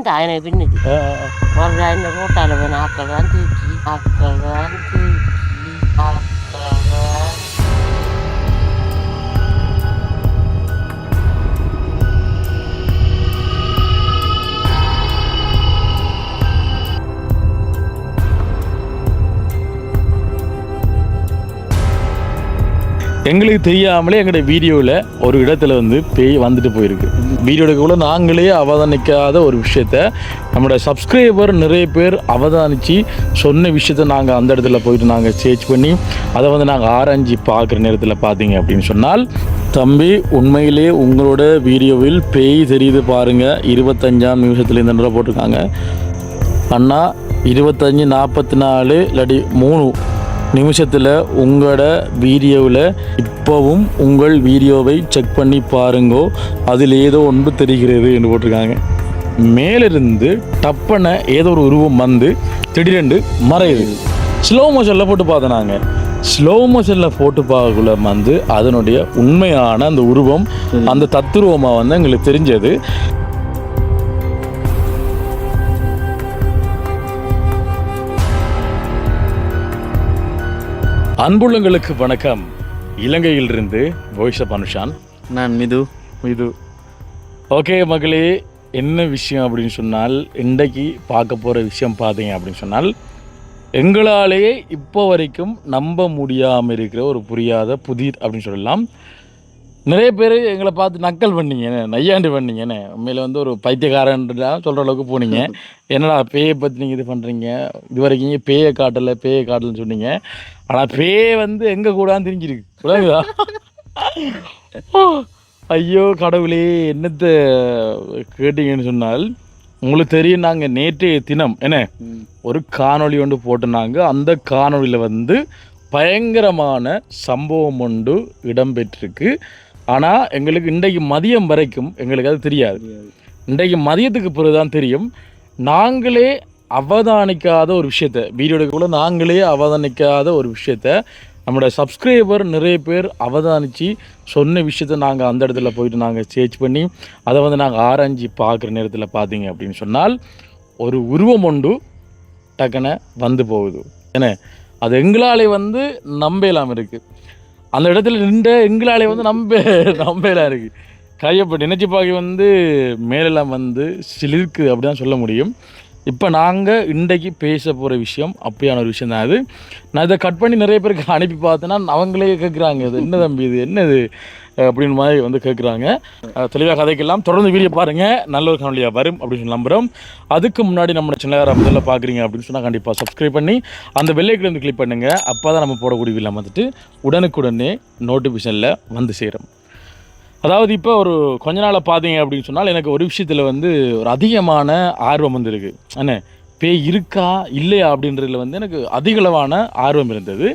தாயனை பின்னுக்கு ஒரு ரோட்டால வேணும் ஆக்கள் தான் தூக்கி ஆக்கள் தான் தூக்கி ஆக்கள் தான். எங்களுக்கு தெரியாமலே எங்களுடைய வீடியோவில் ஒரு இடத்துல வந்து பேய் வந்துட்டு போயிருக்கு. வீடியோக்குள்ள நாங்களே அவதானிக்காத ஒரு விஷயத்த நம்மளோட சப்ஸ்கிரைபர் நிறைய பேர் அவதானித்து சொன்ன விஷயத்த நாங்கள் அந்த இடத்துல போயிட்டு நாங்கள் சேர்ச் பண்ணி அதை வந்து நாங்கள் ஆராய்ச்சி பார்க்குற நேரத்தில் பார்த்தீங்க அப்படின்னு சொன்னால், தம்பி உண்மையிலே உங்களோட வீடியோவில் பேய் தெரியுது பாருங்கள், 25ஆம் நிமிஷத்தில் இந்த நேரம் போட்டிருக்காங்க. அண்ணா 25 44 இல்லாட்டி 3 நிமிஷத்தில் உங்களோட வீடியோவில் இப்போவும் உங்கள் வீடியோவை செக் பண்ணி பாருங்கோ, அதில் ஏதோ ஒன்று தெரிகிறது என்று போட்டிருக்காங்க. மேலிருந்து டப்பனை ஏதோ ஒரு உருவம் வந்து திடீரென்று மறையுது. ஸ்லோ மோஷனில் போட்டு பார்த்தோம். நாங்கள் ஸ்லோ மோஷனில் போட்டு பார்க்கக்குள்ள வந்து அதனுடைய உண்மையான அந்த உருவம், அந்த தத்துருவமாக வந்து எங்களுக்கு தெரிஞ்சது. அன்புள்ளங்களுக்கு வணக்கம். இலங்கையிலிருந்து வாய்ஸ் ஆஃப் அனுஷான். நான் மிது. ஓகே மகளே, என்ன விஷயம் அப்படின்னு சொன்னால், இன்றைக்கு பார்க்க போகிற விஷயம் பார்த்தீங்க அப்படின்னு சொன்னால், எங்களாலேயே இப்போ வரைக்கும் நம்ப முடியாமல் இருக்கிற ஒரு புரியாத புதிர் அப்படின்னு சொல்லலாம். நிறைய பேர் எங்களை பார்த்து நக்கல் பண்ணீங்க, நையாண்டு பண்ணீங்கன்னு. உண்மையில் வந்து ஒரு பைத்தியக்காரன்றா சொல்கிற அளவுக்கு போனீங்க. என்னடா பேயை பற்றி நீங்கள் இது பண்ணுறீங்க, இது வரைக்கும் பேயை காட்டலைன்னு சொன்னீங்க. ஆனால் பேயை வந்து எங்கே கூடான்னு தெரிஞ்சிருக்கு. விளங்குதா? ஐயோ கடவுளே, என்னத்தை கேட்டீங்கன்னு சொன்னால், உங்களுக்கு தெரியும், நாங்கள் நேற்றைய தினம் ஒரு காணொளி ஒன்று போட்டுனாங்க. அந்த காணொளியில் வந்து பயங்கரமான சம்பவம் ஒன்று இடம்பெற்றிருக்கு. ஆனால் எங்களுக்கு இன்றைக்கு மதியம் வரைக்கும் எங்களுக்கு அது தெரியாது. இன்றைக்கு மதியத்துக்கு பிறகு தான் தெரியும். நாங்களே அவதானிக்காத ஒரு விஷயத்த, வீடியோக்குள்ள நாங்களே அவதானிக்காத ஒரு விஷயத்த நம்மளோட சப்ஸ்கிரைபர் நிறைய பேர் அவதானித்து சொன்ன விஷயத்த நாங்கள் அந்த இடத்துல போயிட்டு நாங்கள் சேர்ச் பண்ணி அதை வந்து நாங்கள் ஆராய்ச்சி பார்க்குற நேரத்தில் பார்த்தீங்க அப்படின்னு சொன்னால், ஒரு உருவம் ஒன்று டக்குன்னு வந்து போகுது. அது எங்களாலே வந்து நம்பலாம் இருக்குது. அந்த இடத்துல நின்ற எங்களாலே வந்து நம்பலாம் இருக்குது. கையப்பட்டு நினைச்சு பார்க்க வந்து மேலெல்லாம் வந்து சிலிர்க்குது அப்படி தான் சொல்ல முடியும். இப்போ நாங்கள் இன்றைக்கு பேச போகிற விஷயம் அப்படியான ஒரு விஷயம் தான். அது நான் இதை கட் பண்ணி நிறைய பேருக்கு அனுப்பி பார்த்தேன்னா அவங்களே கேட்குறாங்க, இது என்ன தம்பி, இது என்னது அப்படின்னு மாதிரி வந்து கேட்குறாங்க. தெளிவாக கதைக்கெல்லாம் தொடர்ந்து வீடியோ பாருங்கள், நல்ல ஒரு காணொலியாக வரும் அப்படின்னு சொல்லி நம்புகிறோம். அதுக்கு முன்னாடி நம்ம சேனலை முதல்ல பார்க்குறீங்க அப்படின்னு சொன்னால் கண்டிப்பாக சப்ஸ்கிரைப் பண்ணி அந்த பெல்லைக்கன் வந்து கிளிக் பண்ணுங்கள். அப்போ தான் நம்ம போடக்கூடிய வீடியோ வந்துட்டு உடனுக்குடனே நோட்டிஃபிகேஷனில் வந்து சேரும். அதாவது இப்போ ஒரு கொஞ்ச நாளை பார்த்தீங்க அப்படின்னு சொன்னால், எனக்கு ஒரு விஷயத்தில் வந்து ஒரு அதிகமான ஆர்வம் வந்துருக்கு. பேய் இருக்கா இல்லையா அப்படின்றதுல வந்து எனக்கு அதிகளவான ஆர்வம் இருந்தது.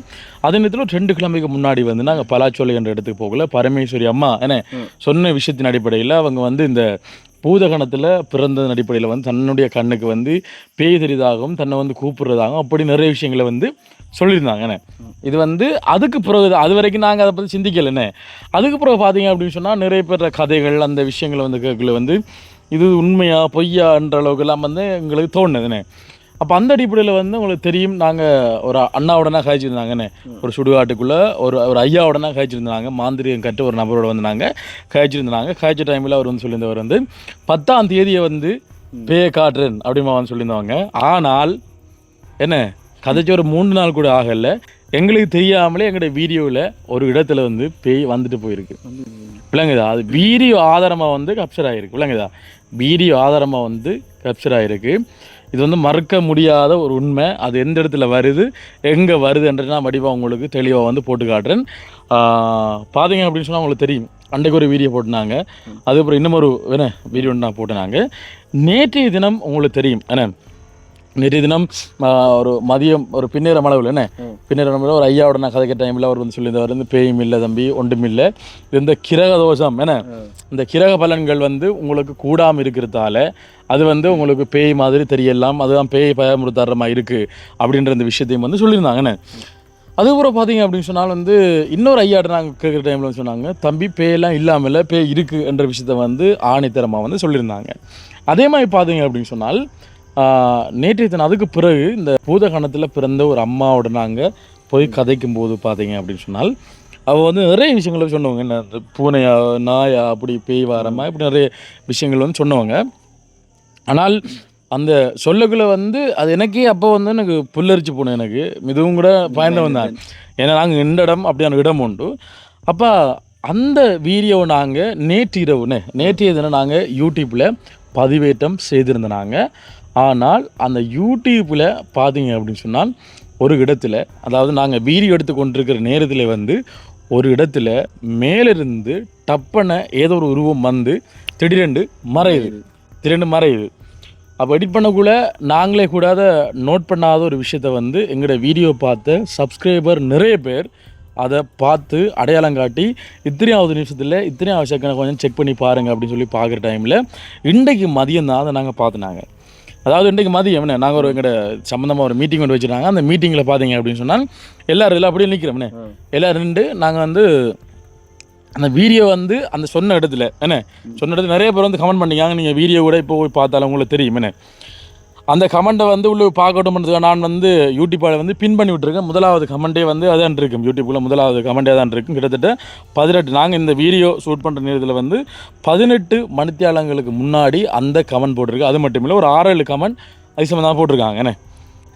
அதே நேரத்தில் ஒரு 2 கிழமைக்கு முன்னாடி வந்து நாங்கள் பலாச்சோலை என்ற இடத்துக்கு போகல. பரமேஸ்வரி அம்மா சொன்ன விஷயத்தின் அடிப்படையில் அவங்க வந்து இந்த பூதகணத்தில் பிறந்ததன் அடிப்படையில் வந்து தன்னுடைய கண்ணுக்கு வந்து பேய் தெரிதாகவும் தன்னை வந்து கூப்பிடுறதாகவும் அப்படி நிறைய விஷயங்களை வந்து சொல்லியிருந்தாங்க. இது வந்து அதுக்கு பிறகு அது வரைக்கும் நாங்கள் அதை பற்றி சிந்திக்கலைண்ணே. அதுக்கு பிறகு பார்த்தீங்க அப்படின்னு சொன்னால், நிறைய பேர் கதைகள் அந்த விஷயங்களை வந்து கேட்கல வந்து இது உண்மையா பொய்யான்ற அளவுக்குலாம் வந்து எங்களுக்கு தோணுதுண்ணே. அப்போ அந்த அடிப்படையில் வந்து உங்களுக்கு தெரியும், நாங்கள் ஒரு அண்ணாவுடனே கழிச்சிருந்தாங்கண்ணே. ஒரு சுடுகாட்டுக்குள்ளே ஒரு ஐயாவுடனே கழிச்சிருந்தாங்க. மாந்திரிகம் கற்று ஒரு நபரோட வந்து நாங்கள் கழிச்சிருந்தாங்க. கழிச்ச டைமில் அவர் வந்து சொல்லியிருந்தவர் வந்து 10ஆம் தேதியை வந்து பேயை காட்டுறேன் அப்படிமா வந்து சொல்லியிருந்தவங்க. ஆனால் கதைச்சி ஒரு 3 நாள் கூட ஆகலை, எங்களுக்கு தெரியாமலே எங்களுடைய வீடியோவில் ஒரு இடத்துல வந்து பேய் வந்துட்டு போயிருக்கு. விளங்குதா? அது வீடியோ ஆதாரமாக வந்து கேப்சர் ஆகிருக்கு. விளங்குதா? வீடியோ ஆதாரமாக வந்து கேப்சர் ஆகிருக்கு. இது வந்து மறக்க முடியாத ஒரு உண்மை. அது எந்த இடத்துல வருது, எங்கே வருதுன்றது நான் வடிவாக உங்களுக்கு தெளிவாக வந்து போட்டு காட்டுறேன். பார்த்தீங்க அப்படின்னு சொன்னால் உங்களுக்கு தெரியும், அன்றைக்கு ஒரு வீடியோ போட்டுனாங்க. அதுக்கப்புறம் இன்னும் ஒரு வீடியோ நான் போட்டுனாங்க. நேற்றைய தினம் உங்களுக்கு தெரியும், நேற்றைய தினம் ஒரு மதியம் ஒரு பின்னேற மளவில் பின்னேற மளவில் ஒரு ஐயாவோட நான் கதைக்க டைமில் அவர் வந்து சொல்லியிருந்தவர் வந்து பேயும் இல்லை தம்பி, ஒன்றும் இல்லை, இது இந்த கிரக தோஷம் இந்த கிரக பலன்கள் வந்து உங்களுக்கு கூடாமல் இருக்கிறதால அது வந்து உங்களுக்கு பேய் மாதிரி தெரியலாம், அதுதான் பேய் பயமுறுத்தாரமாக இருக்குது அப்படின்ற இந்த விஷயத்தையும் வந்து சொல்லியிருந்தாங்கண்ணே. அதுக்கப்புறம் பார்த்தீங்க அப்படின்னு சொன்னால் வந்து இன்னொரு ஐயாட்ட நாங்கள் கேட்குற டைமில் வந்து சொன்னாங்க, தம்பி பேயெல்லாம் இல்லாமல் பேய் இருக்குது என்ற விஷயத்த வந்து ஆணித்தரமாக வந்து சொல்லியிருந்தாங்க. அதே மாதிரி பார்த்தீங்க அப்படின்னு சொன்னால் நேற்றைய தினம் அதுக்கு பிறகு இந்த பூதகணத்தில் பிறந்த ஒரு அம்மாவோட நாங்கள் போய் கதைக்கும் போது பார்த்தீங்க அப்படின்னு சொன்னால் அவள் வந்து நிறைய விஷயங்களை சொன்னவங்க, என்ன பூனையா நாயா அப்படி பேய் வாரமா இப்படி நிறைய விஷயங்கள் வந்து சொன்னவங்க. ஆனால் அந்த சொல்லக்குள்ளே வந்து அது எனக்கே அப்போ வந்து எனக்கு புல்லரிச்சு போனேன். எனக்கு இதுவும் கூட பயந்தவன் தான். ஏன்னா நாங்கள் இந்த இடம் அப்படியான இடம் உண்டு. அப்போ அந்த வீடியோவை நாங்கள் நேற்றைய தினம் நாங்கள் யூடியூப்பில் பதிவேற்றம் செய்திருந்தோம் நாங்கள். ஆனால் அந்த யூடியூப்பில் பார்த்தீங்க அப்படின்னு சொன்னால் ஒரு இடத்துல, அதாவது நாங்கள் வீடியோ எடுத்து கொண்டிருக்கிற நேரத்தில் வந்து ஒரு இடத்துல மேலிருந்து டப்பனை ஏதோ ஒரு உருவம் வந்து திடீரென்று மறையுது. அப்போ எடிட் பண்ணக்குள்ளே நாங்களே கூடாத நோட் பண்ணாத ஒரு விஷயத்த வந்து எங்களோட வீடியோ பார்த்த சப்ஸ்கிரைபர் நிறைய பேர் அதை பார்த்து அடையாளம் காட்டி இத்தனையாவது நிமிஷத்தில் இத்தனையாவது செகண்ட் கொஞ்சம் செக் பண்ணி பாருங்கள் அப்படின்னு சொல்லி பார்க்குற டைமில் இன்றைக்கு மதியம் தான் அதை நாங்கள் பார்த்துனாங்க. அதாவது இன்றைக்கு மதியம் என்ன நாங்கள் ஒரு எங்களோட சம்மந்தமாக ஒரு மீட்டிங் கொண்டு வச்சுருந்தாங்க. அந்த மீட்டிங்கில் பார்த்தீங்க அப்படின்னு சொன்னால் எல்லோரும் இல்லை அப்படியே நிற்கிறோம்னே எல்லோரும் நின்று நாங்கள் வந்து அந்த வீடியோ வந்து அந்த சொன்ன இடத்துல நிறைய பேர் வந்து கமெண்ட் பண்ணிக்காங்க. நீங்கள் வீடியோ கூட இப்போ போய் பார்த்தாலும் உங்களுக்கு தெரியும் அந்த கமெண்ட்டை வந்து உள்ள பார்க்கட்டும் பண்ணுறதுக்காக நான் வந்து யூடியூப்பில் வந்து பின் பண்ணி விட்டுருக்கேன். முதலாவது கமெண்ட்டே வந்து அதான் இருக்கும், யூடியூப்பில் முதலாவது கமெண்ட்டே தான் இருக்கும். கிட்டத்தட்ட 18 நாங்கள் இந்த வீடியோ ஷூட் பண்ணுற நேரத்தில் வந்து 18 மணித்தியாலங்களுக்கு முன்னாடி அந்த கமெண்ட் போட்டிருக்கு. அது மட்டும் இல்லை ஒரு 6-7 கமெண்ட் அது சம்மந்தமாக போட்டிருக்காங்க.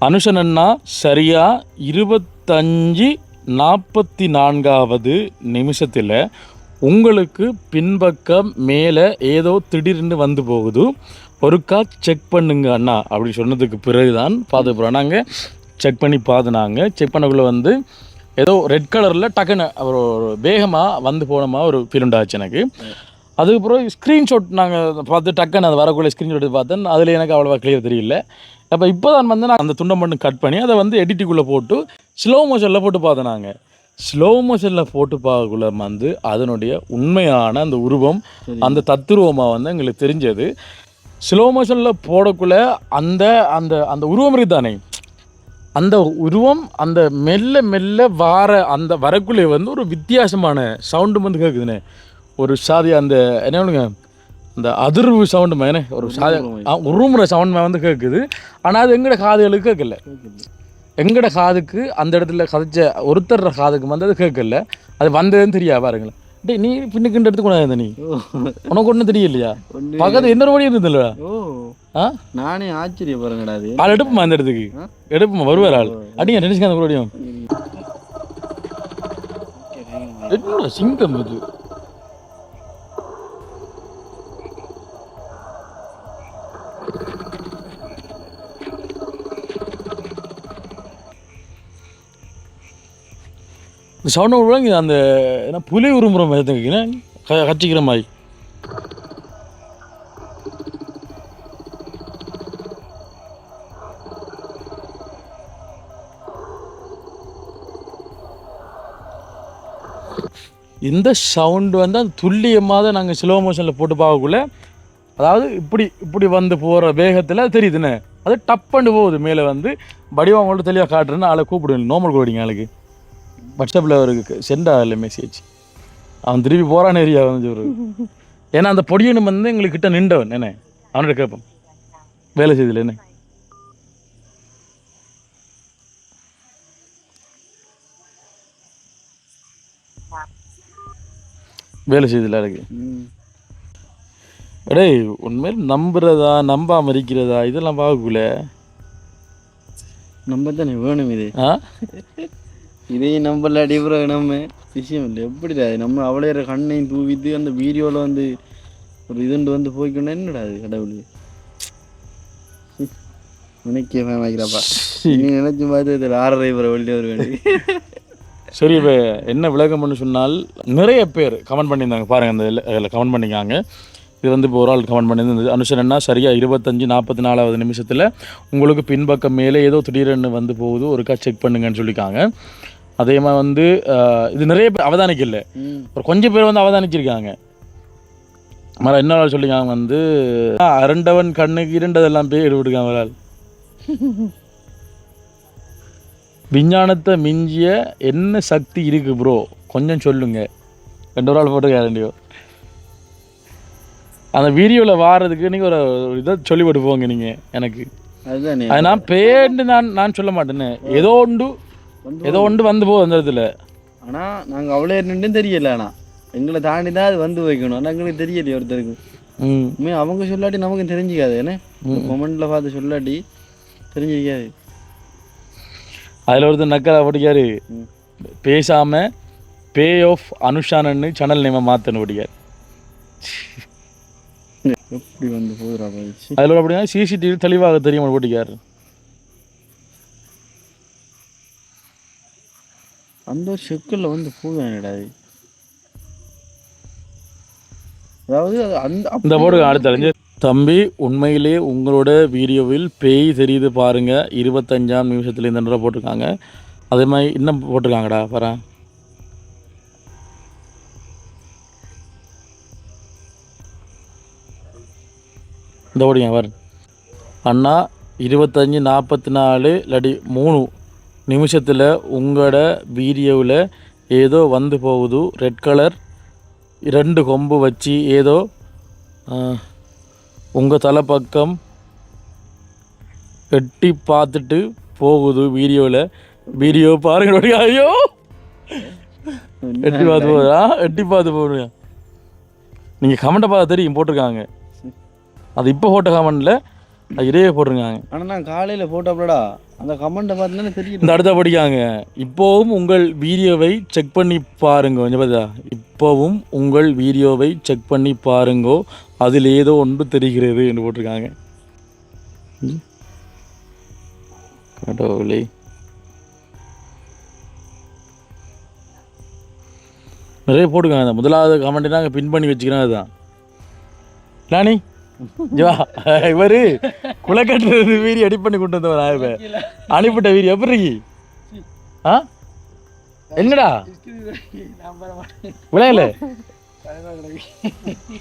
அனுஷன் அண்ணா சரியாக 25:44 நிமிஷத்தில் உங்களுக்கு பின்பக்கம் மேலே ஏதோ திடீர்னு வந்து போகுது, ஒருக்கா செக் பண்ணுங்க அண்ணா அப்படி சொன்னதுக்கு பிறகு தான் பார்த்து போகிறோம். நாங்கள் செக் பண்ணி பார்த்துனாங்க. செக் பண்ணக்குள்ளே வந்து ஏதோ ரெட் கலரில் டக்குன்னு ஒரு வேகமாக வந்து போனமா ஒரு ஃபீல் உண்டாச்சு எனக்கு. அதுக்கப்புறம் ஸ்க்ரீன்ஷாட் நாங்கள் பார்த்து டக்குன்னு அது வரக்குள்ளே ஸ்க்ரீன்ஷாட் பார்த்தேன். அதில் எனக்கு அவ்வளோவா கிளியர் தெரியல. அப்போ இப்போ தான் வந்து நான் அந்த துண்டை மட்டும் கட் பண்ணி அதை வந்து எடிட்டுக்குள்ளே போட்டு ஸ்லோ மோஷனில் போட்டு பார்த்தேன். நாங்கள் ஸ்லோ மோஷனில் போட்டு பார்க்கக்குள்ள வந்து அதனுடைய உண்மையான அந்த உருவம் அந்த தத்துருவமாக வந்து எங்களுக்கு தெரிஞ்சது. ஸ்லோ மோஷனில் போடக்குள்ள அந்த அந்த அந்த உருவம் இருக்குதானே, அந்த உருவம் அந்த மெல்ல மெல்ல அந்த வரக்குள்ளே வந்து ஒரு வித்தியாசமான சவுண்டு வந்து கேட்குதுண்ணே. ஒரு சாதி அந்த என்ன அந்த அதிர்வு சவுண்டு மேனே ஒரு சாதி உருமுறை சவுண்ட் வந்து கேட்குது. ஆனால் அது எங்களோட காதுகளுக்கு கேட்கல. எங்களோட காதுக்கு அந்த இடத்துல கதைச்ச ஒருத்தர் காதுக்கு வந்து அது கேட்கல. அது வந்ததுன்னு தெரியா பாருங்களேன். டே நீ பின்னுக்குண்டு எடுத்துக்கூடாது, நீ உனக்கு ஒன்றும் தெரியலையா? பக்கத்து என்ன வழி இருந்ததுல்ல? நானே ஆச்சரியப்படுறேங்கடா. ஆள் எடுப்புமா அந்த இடத்துக்கு எடுப்புமா வருவார் ஆள் அடிங்க நினைச்சுக்க அந்த முடியும். என்ன சிங்கம் இது? இந்த சவுண்ட் விடுவாங்க அந்த என்ன புலி உருமுற மாதிரி கச்சிக்கிற மாதிரி. இந்த சவுண்டு வந்து அது துல்லியமாக நாங்கள் ஸ்லோ மோஷனில் போட்டு பார்க்கக்குள்ள, அதாவது இப்படி வந்து போகிற வேகத்தில் தெரியுதுண்ணே. அது டப்புன்னு போகுது மேலே வந்து வடிவம் அவங்கள்ட்ட தெளிவாக காட்டுறேன்னு ஆளை கூப்பிடுவேன். நார்மல் கோடிங்க ஆளுக்கு வாட்ஸ்அப்பில் அவருக்கு சென்ட் ஆகலை மெசேஜ். அவன் திருப்பி போகிறான் ஏரியா வந்து ஒரு ஏன்னா அந்த பொடியனும் வந்து எங்களுக்கு கிட்ட நின்றவன் என்ன அவன்கிட்ட கேட்போம் வேலை செய்தில் என்ன வேலை செய்தில்ல அதுக்கு. எடே உண்மையில் நம்புறதா நம்பாம இருக்கிறதா இதெல்லாம் பார்க்கல. நம்ப தானே வேணும் இது. இதையும் நம்பல அடிப்புற நம்ம விஷயம் இல்லை. எப்படிடா நம்ம அவ்வளோ கண்ணையும் தூவிட்டு அந்த வீடியோவில் வந்து ஒரு இதுண்டு வந்து போய்க்கணும். என்னடா அது கடவுள் நினைக்க வாங்கிறாப்பா. நீ நினைச்சு பார்த்து 6:30 வெளியே வர வேண்டி. சரி, இப்போ என்ன விளக்கம்னு சொன்னால் நிறைய பேர் கமெண்ட் பண்ணியிருந்தாங்க பாருங்கள். அந்த இதில் கமெண்ட் பண்ணிக்காங்க. இது வந்து இப்போ ஒரு ஆள் கமெண்ட் பண்ணியிருந்தது. அனுஷரன்னா சரியாக 25:44 நிமிஷத்தில் உங்களுக்கு பின்பக்கம் மேலே ஏதோ திடீரென்னு வந்து போகுது, ஒருக்கா செக் பண்ணுங்கன்னு சொல்லியிருக்காங்க. அதே மாதிரி வந்து இது நிறைய பேர் அவதானிக்கல, ஒரு கொஞ்சம் பேர் வந்து அவதானிச்சிருக்காங்க. மர என்ன சொல்லியிருக்காங்க வந்து அரண்டவன் கண்ணுக்கு இரண்டதெல்லாம் பேர் எடுவிடுக்காங்க. ஒரு ஆள் விஞ்ஞானத்தை மிஞ்சிய என்ன சக்தி இருக்கு ப்ரோ கொஞ்சம் சொல்லுங்க. 2 ஆள் போட்டு கேரண்டியோ. அந்த வீடியோவில் வாரதுக்கு நீங்கள் ஒரு இதை சொல்லி போட்டு போங்க நீங்கள் எனக்கு. அதுதானே அது நான் பேண்டு நான் சொல்ல மாட்டேன்னு ஏதோ ஒன்று வந்து போகுது அந்த இடத்துல. ஆனால் நாங்கள் அவ்வளோ நின்றும் தெரியல. ஆனால் எங்களை தாண்டி தான் அது வந்து வைக்கணும். ஆனால் எங்களுக்கு தெரியலையே ஒருத்தருக்கு. அவங்க சொல்லாட்டி நமக்கு தெரிஞ்சிக்காது. ஏன்னா கமெண்ட்டில் பார்த்து சொல்லாட்டி தெரிஞ்சிக்காது. அதில் ஒருத்தர் நக்கலா படிக்காரு, பேசாமல் பே ஆஃப் அனுஷானன்னு சேனல் நேமை மாற்றணும் படிக்கார். எப்படி வந்து போதுரா போயிடுச்சு. அதில் அப்படின்னா சிசிடிவி தெளிவாக தெரியும் போட்டிக்கார். அந்த ஒரு செக்கில் வந்து போவேன்டா. அதாவது அந்த போட்டு அடுத்த தம்பி உண்மையிலே உங்களோட வீடியோவில் பேய் தெரியுது பாருங்கள், 25ஆம் நிமிஷத்தில் இந்த நேரம் போட்டிருக்காங்க. அதே மாதிரி இன்னும் போட்டிருக்காங்கடா பாரு. இந்த ஓடிங்க பாரு அண்ணா, 25:44 இல்லாட்டி 3 நிமிஷத்தில் உங்களோட வீடியோவில் ஏதோ வந்து போகுது. ரெட் கலர் 2 கொம்பு வச்சு ஏதோ உங்கள் தலை பக்கம் எட்டி பார்த்துட்டு போகுது வீடியோவில். வீடியோ பாருங்க. ஐயோ எட்டி பார்த்து போகுதா? எட்டி பார்த்து போடுங்க. நீங்கள் கமெண்ட்டை பார்த்து தெரியும் போட்டிருக்காங்க. அது இப்போ போட்ட கமெண்டில் அது இதே போட்டிருக்காங்க. ஆனால் நான் காலையில் போட்டோம்லடா அந்த கமெண்ட்டை பார்த்துனா தெரியும். இந்த அடுத்த படிக்காங்க. இப்போவும் உங்கள் வீடியோவை செக் பண்ணி பாருங்க. கொஞ்சம் பார்த்தா இப்போவும் உங்கள் வீடியோவை செக் பண்ணி பாருங்கோ, அதில் ஏதோ ஒன்று தெரிகிறது என்று போட்டிருக்காங்க. கடவுளே, நிறைய போட்டுருக்காங்க. முதலாவது கமெண்ட் நாங்கள் பின் பண்ணி வச்சுக்கிறோம். அதுதான் நானி இவரு குலக்கட்டுறது வீடியோ எடிட் பண்ணி கொண்டு வந்தவர். அனுப்பிட்ட வீடியோ எப்படி இருக்கு? என்னடா விளையாடல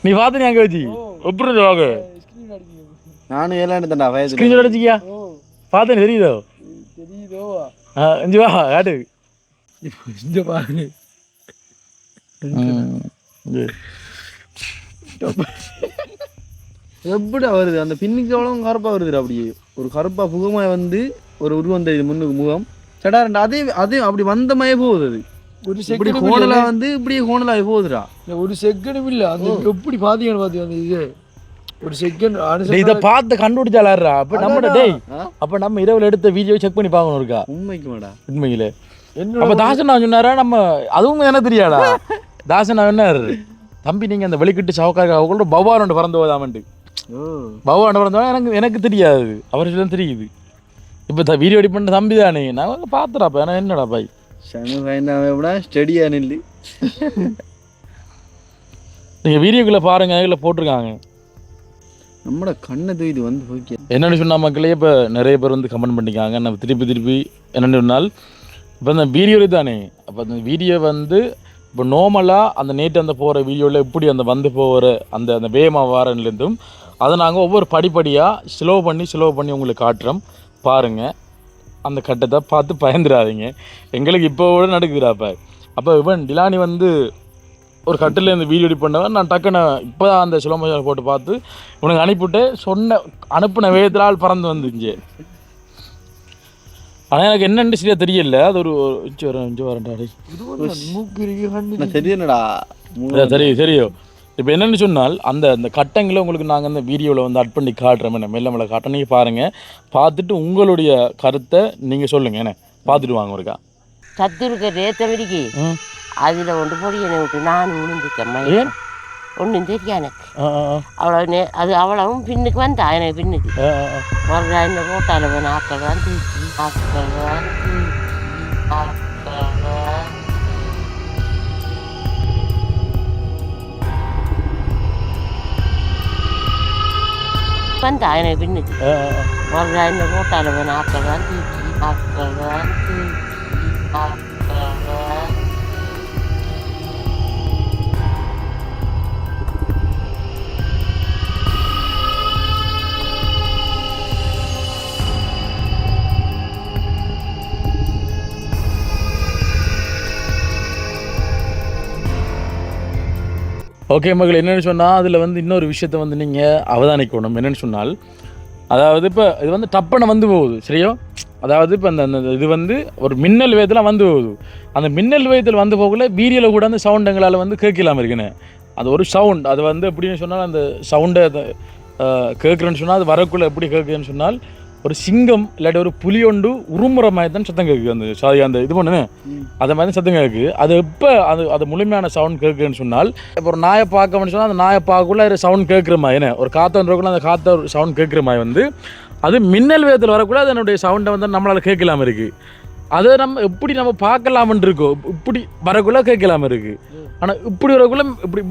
நீ பார்த்து நீ அங்கே வச்சு எப்படி வாங்க. நானும் ஏழாண்டுதான்டா ஸ்கிரீன்ஷாட் அடிச்சிக்கியா? பார்த்தேன் தெரியுதோ? இஞ்சி வா காட்டு. இங்கே பாருங்க. எப்படா வருது அந்த பின்னுக்கு அவ்வளோ கருப்பாக வருதுடா. அப்படியே ஒரு கருப்பாக புகமாக வந்து ஒரு உருவம் தெரியுது முன்னுக்கு முகம் சடா ரெண்டு. அதே அப்படி வந்தமையே போகுது. அது ஒரு செகண்ட் கோணலாக வந்து இப்படியே கோணலாகி போகுதுடா. ஒரு செகண்டும் இல்லை. அது எப்படி பார்த்தீங்கன்னு பார்த்து அந்த இது ஒரு செகண்ட் இதை பார்த்து கண்டுபிடிச்சாளா? அப்போ நம்ம டேய் அப்போ நம்ம இரவில் எடுத்த வீடியோ செக் பண்ணி பார்க்கணும் இருக்கா? உண்மைக்குமாடா? உண்மையிலே அப்போ தாசன் நான் சொன்னாரா? நம்ம அதுவும் என்ன தெரியாடா? தாசன் நான் என்ன தம்பி நீங்கள் அந்த வெளிக்கிட்டு சவுக்காக அவங்களோட பவான் பறந்து போதாமண்டு பவான் பறந்தோட எனக்கு தெரியாது, அவருக்கு தான் தெரியுது. இப்போ வீடியோ எடிட் பண்ண தம்பி தானே நான் பார்த்துடாப்பா. ஏன்னா என்னடா பாய் ஸ்டடியா நில்லு. நீங்கள் வீடியோக்குள்ளே பாருங்க, இதில் போட்டிருக்காங்க. நம்மளோட கண்ணை தூக்கி வந்து ஓகே என்னென்னு சொன்னால் மக்களே இப்போ நிறைய பேர் வந்து கமெண்ட் பண்ணிக்காங்க. நம்ம திருப்பி என்னென்னு சொன்னால் இப்போ அந்த வீடியோ தானே, அப்போ அந்த வீடியோ வந்து இப்போ நார்மலாக அந்த நேற்று அந்த போகிற வீடியோவில் எப்படி அந்த வந்து போகிற அந்த வேகமாக வாரன்லேருந்தும் அதை நாங்கள் ஒவ்வொரு படிப்படியாக ஸ்லோ பண்ணி உங்களுக்கு காட்டுறோம் பாருங்கள். அந்த கட்டத்தை பார்த்து பயந்துடாதீங்க. எங்களுக்கு இப்போ கூட நடக்குதுடாப்ப. அப்போ இவன் டிலானி வந்து ஒரு கட்டில் இந்த வீடியோ எடிட் பண்ணவன் நான் டக்குன்னு இப்போ தான் அந்த ஸ்லோ மோஷன் போட்டு பார்த்து உனக்கு அனுப்பிவிட்டு அனுப்பின வேகத்திலால் பறந்து வந்துச்சு. ஆனால் எனக்கு என்னென்னு சரியாக தெரியல. அது ஒரு இஞ்சு வரண்டாடி தெரியலடா. சரியோ இப்போ என்னென்னு சொன்னால் அந்த கட்டங்களை உங்களுக்கு நாங்கள் அந்த வீடியோவில் வந்து அட் பண்ணி காட்டுறோம். என்ன மெல்ல காட்ட நீங்கள் பாருங்கள். பார்த்துட்டு உங்களுடைய கருத்தை நீங்கள் சொல்லுங்கள். என்ன பார்த்துட்டு வாங்க ஒருக்கா. சத்து இருக்க ரேத்தவரிக்கு அதில் ஒன்று போடி என்னை விட்டு நான் விழுந்துட்டேன். ஒன்றும் தெரியா எனக்கு. அவ்வளோ அது அவ்வளவும் பின்னுக்கு வந்தா எனக்கு பின்னுக்கு இந்த ரோட்டால் வேணும் ஆக்கள் தான் தூக்கி வந்தா எனக்கு பின்னுக்கு இந்த ரோட்டால் வேணும் ஆக்கள் தான் தூக்கி ஓகே மகள், என்னென்னு சொன்னால் அதில் வந்து இன்னொரு விஷயத்தை வந்து நீங்கள் அவதானிக்கணும். என்னென்னு சொன்னால், அதாவது இப்போ இது வந்து டப்பனை வந்து போகுது சரியோ. அதாவது இப்போ அந்த இது வந்து ஒரு மின்னல் வேகத்தில் வந்து போகுது. அந்த மின்னல் வேகத்தில் வந்து போகல வீடியோவில் கூட அந்த சவுண்ட் எங்களால் வந்து கேட்கலாமல் இருக்குன்னு. அது ஒரு சவுண்ட், அது வந்து எப்படின்னு சொன்னால் அந்த சவுண்டை கேட்குறேன்னு சொன்னால் அது வரக்குள்ளே எப்படி கேட்குதுன்னு சொன்னால் ஒரு சிங்கம் இல்லாட்டி ஒரு புலி ஒன்று உருமுறை மாதிரி தான் சத்தம் கேட்குது. அந்த இது பண்ணுன்னு அதை மாதிரி தான் சத்தம் கேட்குது. அது எப்போ அது முழுமையான சவுண்ட் கேட்குதுன்னு சொன்னால், இப்போ ஒரு நாயை பார்க்கணும்னு சொன்னால் அந்த நாயை பார்க்கக்குள்ள அது சவுண்ட் கேட்குற மாதிரி என்ன ஒரு காற்று வந்துக்குள்ள அந்த காற்று சவுண்ட் கேட்குற மாதிரி வந்து அது மின்னல் வேகத்தில் வரக்குள்ள அதனுடைய சவுண்டை வந்து நம்மளால் கேட்கலாமல் இருக்குது. அதை நம்ம எப்படி நம்ம பார்க்கலாமன் இருக்கோம், இப்படி வரக்குள்ள கேட்கலாமல் இருக்குது. ஆனால் இப்படி வரக்குள்ள இப்படி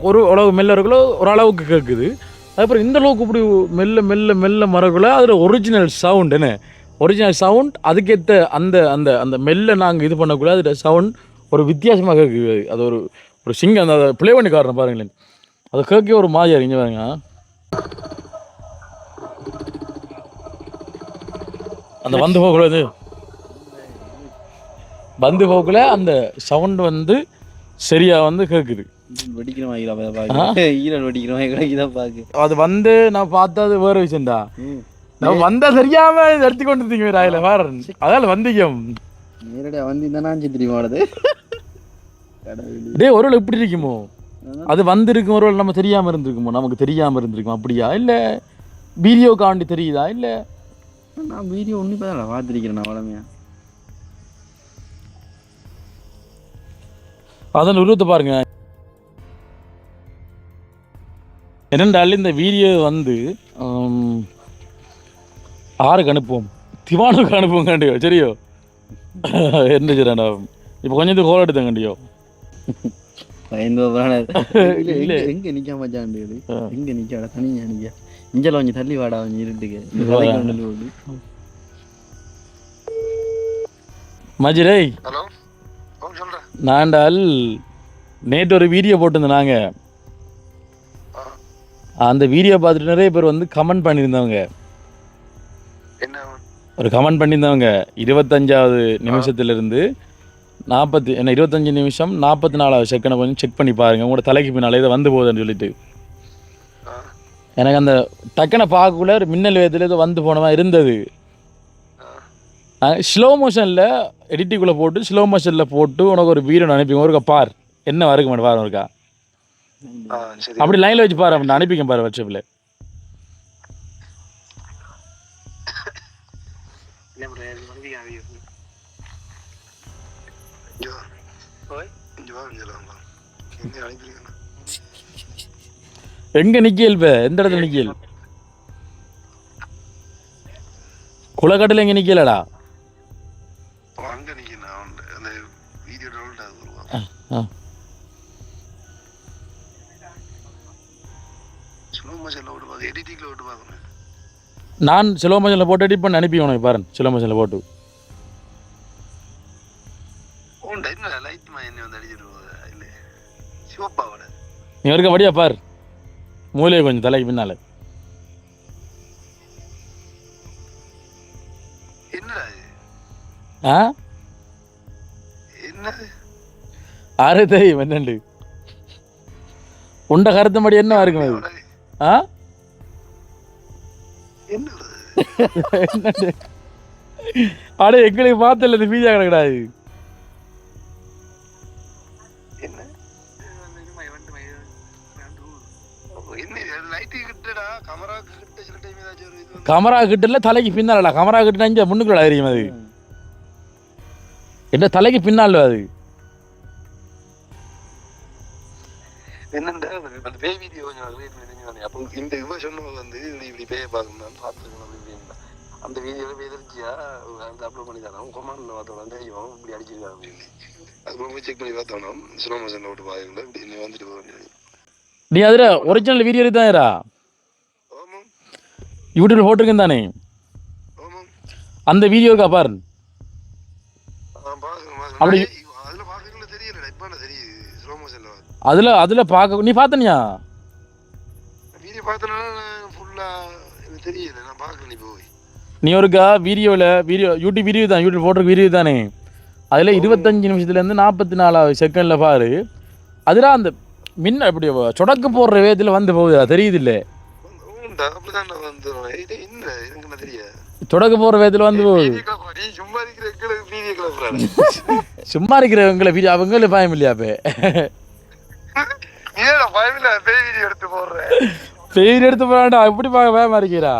ஒரு அளவு மெல்ல வரக்குள்ள ஓரளவுக்கு கேட்குது. அதுக்கப்புறம் இந்த அளவுக்கு இப்படி மெல்ல மெல்ல மெல்ல மரக்குள்ள அதில் ஒரிஜினல் சவுண்ட் என்ன ஒரிஜினல் சவுண்ட் அதுக்கேற்ற அந்த அந்த அந்த மெல்ல நாங்கள் இது பண்ணக்குள்ள அதோட சவுண்ட் ஒரு வித்தியாசமாக கேட்குது. அது ஒரு ஒரு சிங்கம் அந்த ப்ளே பண்ணி காட்டுறேன் பாருங்களேன். அதை கேட்க ஒரு மாதிரியா இங்கே பாருங்க. அந்த வந்து போகக்குள்ள இது வந்து போகக்குள்ள அந்த சவுண்ட் வந்து சரியாக வந்து கேட்குது. அது வந்து நான் பார்த்தது வேறு விஷயம்டா. நான் வந்தா தெரியாம எடுத்து கொண்டு இருந்தீங்க ராயில வேற அதால வந்தீங்க நேரடியா வந்து தெரியுமானது டே ஒரு எப்படி இருக்குமோ அது வந்திருக்கும். ஒரு நம்ம தெரியாம இருந்திருக்குமோ, நமக்கு தெரியாம இருந்திருக்கும். அப்படியா இல்ல வீடியோ காண்டி தெரியுதா? இல்ல நான் வீடியோ ஒன்றும் பார்த்துருக்கிறேன் நான் வளமையா. அதன் உருவத்தை பாருங்க. என்னென்றாலும் இந்த வீடியோ வந்து ஆறுக்கு அனுப்புவோம், திவானுக்கு அனுப்புவோம் கண்டியோ சரியோ. என்ன சரிடா இப்போ கொஞ்சம் கோல் எடுத்தேன் கண்டியோ. எங்க நிக்க மச்சான், எங்க நிக்காடா தனியா நிக்க, இஞ்சல கொஞ்சம் தள்ளி வாடா கொஞ்சம் இருட்டுக்கு மஜிரை. நாண்டால் நேற்று ஒரு வீடியோ போட்டிருந்தேன். நாங்கள் அந்த வீடியோ பார்த்துட்டு நிறைய பேர் வந்து கமெண்ட் பண்ணியிருந்தவங்க. ஒரு கமெண்ட் பண்ணியிருந்தவங்க 25வது நிமிஷத்துலேருந்து 25 நிமிஷம் 44வது செகண்டை கொஞ்சம் செக் பண்ணி பாருங்கள், உங்களோட தலைக்கு பின்னால் இதை வந்து போகுதுன்னு சொல்லிட்டு. எனக்கு அந்த டக்குனை பார்க்கக்குள்ள ஒரு மின்னல் வேகத்தில் ஏதோ வந்து போனவா இருந்தது. ஸ்லோ மோஷனில் எடிட்டிங்குள்ளே போட்டு ஸ்லோ மோஷனில் போட்டு உனக்கு ஒரு வீடியோ அனுப்பிங்க. ஒருக்கா பார் என்ன வரைக்கும் மாட்டேன் பாரு ஒருக்கா. அப்படி லைனில் வச்சு பாரு, அப்படி அனுப்பிக்க பாரு வாட்ஸ்அப்பில். எங்க நிக்கல் இப்ப எந்த இடத்துல நிக்கல்? குளக்கட்டில் எங்க நிக்கலடா? நான் ஸ்லோ மோஷனில் போட்டு எடிட் பண்ணி அனுப்பி உனக்கு பாருங்க. ஸ்லோ மோஷனில் போட்டு நீ இருக்க வடியா பார், மூலையை கொஞ்சம் தலைக்கு பின்னால. ஆறு தெரியும் என்னண்டு உண்ட கருத்து மடி என்ன இருக்கும் அது? அட எங்களுக்கு பார்த்தல இது மீதியா கிடக்கூடாது. கமரா கிட்ட தலைக்கு பின்னாலடா, கமரா கிட்ட முன்னுக்குள்ள அறியும். அது என்ன தலைக்கு பின்னால் அது என்னண்டா அந்த பேய் வீடியோ அப்போ இந்த சொன்னது வந்து இப்படி பேய பார்க்கணும் பார்த்துருக்கணும் அப்படின்னு அந்த வீடியோவில் எதிர்ச்சியா அந்த அப்லோட் பண்ணி தரோம். கொமாண்டில் பார்த்தோம்னா தெரியும் இப்படி அடிச்சிருக்காங்க அப்படின்னு. அது போய் செக் பண்ணி பார்த்தோம்னா ஸ்லோ மோஷனில் விட்டு பாருங்களா இப்படி நீ வந்துட்டு போக வேண்டியது. நீ அதில் ஒரிஜினல் வீடியோ தான்டா யூடியூப்ல போட்டிருக்கேன் தானே? அந்த வீடியோ இருக்கா பாரு. அப்படி அதுல பார்க்க நீ பார்த்தனியா? வீடியோ பார்த்தனால ஃபுல்லா எனக்கு தெரியல, நான் பார்க்கல. நீ போய் நீ ஒருக்கா வீடியோ யூடியூப் வீடியோ தான், யூடியூப் போட்டிருக்க வீடியோ தானே, அதில் 25 நிமிஷத்துலேருந்து 44 செகண்டில் பாரு. அதில் அந்த மின்ன இப்படி சொடக்கு போடுற வேகத்தில் வந்து போகுதா தெரியுது இல்லை அப்படிதான் வந்துடும் என்ன எனக்கு தெரியாது தொடக்க போற வேகத்தில் வந்து போகுது சும்மா இருக்கிற வீடியோ கிளப்புறாரு சும்மா இருக்கிறவங்களை வீடியோ அவங்களே பயம் இல்லையாப்பே எடுத்து போடுறேன் பெயிர் எடுத்து போறாண்டா எப்படி பார்க்க பயமா இருக்கிறா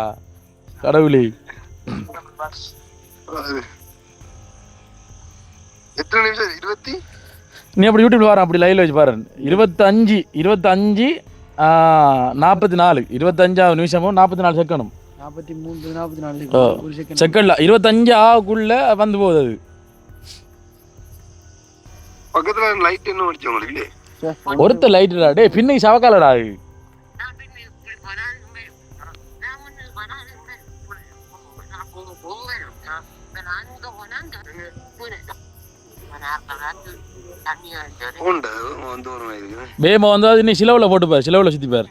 கடவுளே எத்தனை நிமிஷம் 20 நீ அப்படி யூடியூப்ல வர அப்படி லைவ்ல வச்சு பாரு 25 25 நிமிஷமும் 44 செகண்டும் 43 44 ஒரு செகண்ட் செகண்ட்ல 25 ஆகுள்ள வந்து போகுது அது பக்கத்துல லைட் என்ன அடிச்சு உங்களுக்கு ஒருத்த லைட்டுடா டேய் பின்னுக்கு சவக்காலடா அது வேமா வந்து அது நீ சிலவுல போட்டுப்பார் சிலவுல சுத்திப்பார்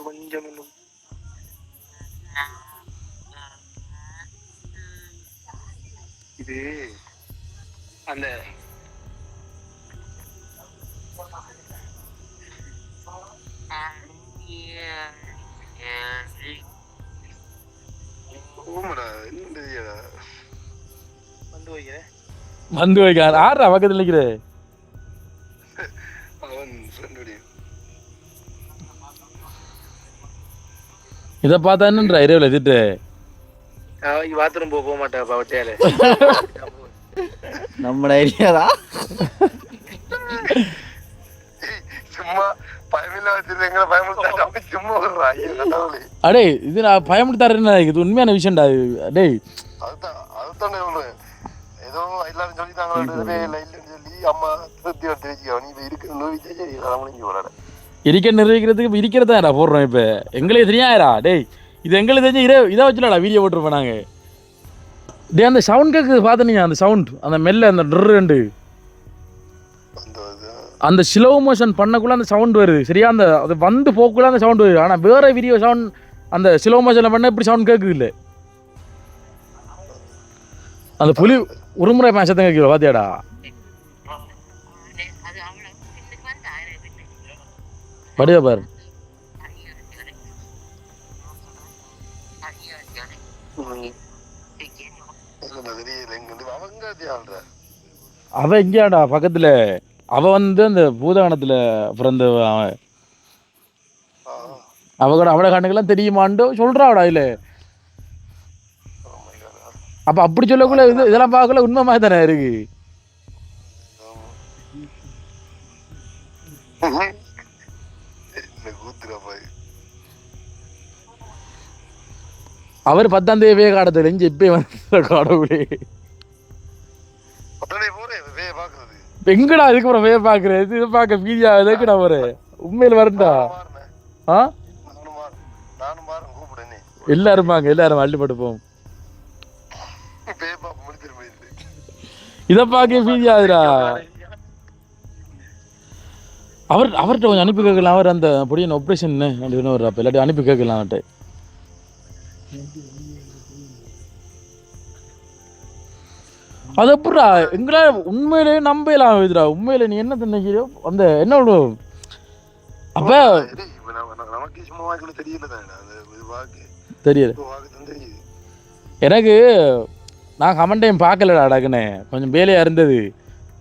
கொஞ்சம் இது அந்த வந்து வைக்க ஆடுறா பக்கத்தில் நிற்கிற இதை பார்த்தா என்னன்றா இரவுல எதிர்த்து பாத்ரூம் போக மாட்டேன் வட்டையால நம்ம ஐடியாதா சும்மா பயமில்ல வச்சிருக்கீங்களா பயமுறுத்தா சும்மா அடே இது நான் பயமுட்டு தரேன்னு இது உண்மையான விஷயம்டா டேய் அதுதான் ஏதோ எல்லாரும் சொல்லிட்டாங்களே சொல்லி அம்மா திருப்தி எடுத்து நீ இருக்கிற முடிஞ்சு போறாரு இருக்க நிர்வகிக்கிறதுக்கு இருக்கிறதா போடுறோம் இப்போ எங்களுக்கு தெரியாதா டேய் இது எங்களுக்கு தெரிஞ்சு இதை வச்சுலாடா வீடியோ போட்டிருப்பேன் நாங்கள் டே அந்த சவுண்ட் கேட்குது பார்த்தனீங்க அந்த சவுண்ட் அந்த மெல்ல அந்த ட்ருண்டு அந்த ஸ்லோ மோஷன் பண்ணக்குள்ள அந்த சவுண்ட் வருது சரியா அந்த அது வந்து போக்குள்ள அந்த சவுண்ட் வருது ஆனால் வேற வீடியோ சவுண்ட் அந்த ஸ்லோ மோஷனில் பண்ண இப்படி சவுண்ட் கேட்குது இல்லை அந்த புலி உருமுறை பேசத்தான் கேட்குது பார்த்தியாடா படியா பாரு அவ எங்கேயாடா பக்கத்துல அவ வந்து அந்த பூதகணத்துல பிறந்த அவ கூட அவட கண்ணுக்கெல்லாம் தெரியுமான்னு சொல்றாடா இல்ல அப்ப அப்படி சொல்லக்குள்ள இதெல்லாம் பார்க்கல உண்மை மாதிரி தானே இருக்கு அவர் 10ஆம் தேதி காடத்துல இருந்து இப்ப வந்து கடவுளே எங்கடா இதுக்கு அப்புறம் வே பாக்குறேன் இது பார்க்க வீடியோ எதுக்குடா ஒரு உண்மையில வரண்டா எல்லாரும் வாங்க எல்லாரும் அள்ளிப்பட்டு போவோம் இதை பார்க்க வீடியோ ஆகுதுடா அவர்கிட்ட கொஞ்சம் அனுப்பி கேட்கலாம் அவர் அந்த பொடியின் ஆப்ரேஷன் வர்றப்ப இல்லாட்டி அனுப்பி கேட்கலாம் அவர்கிட்ட அது எப்படா எங்களால உண்மையிலே நம்பலாம் இதுடா உண்மையில நீ என்ன நினைக்கிறியோ அந்த என்ன அப்ப தெரியல எனக்கு நான் கமெண்ட் டைம் பார்க்கலடா டக்குன்னு கொஞ்சம் வேலையா இருந்தது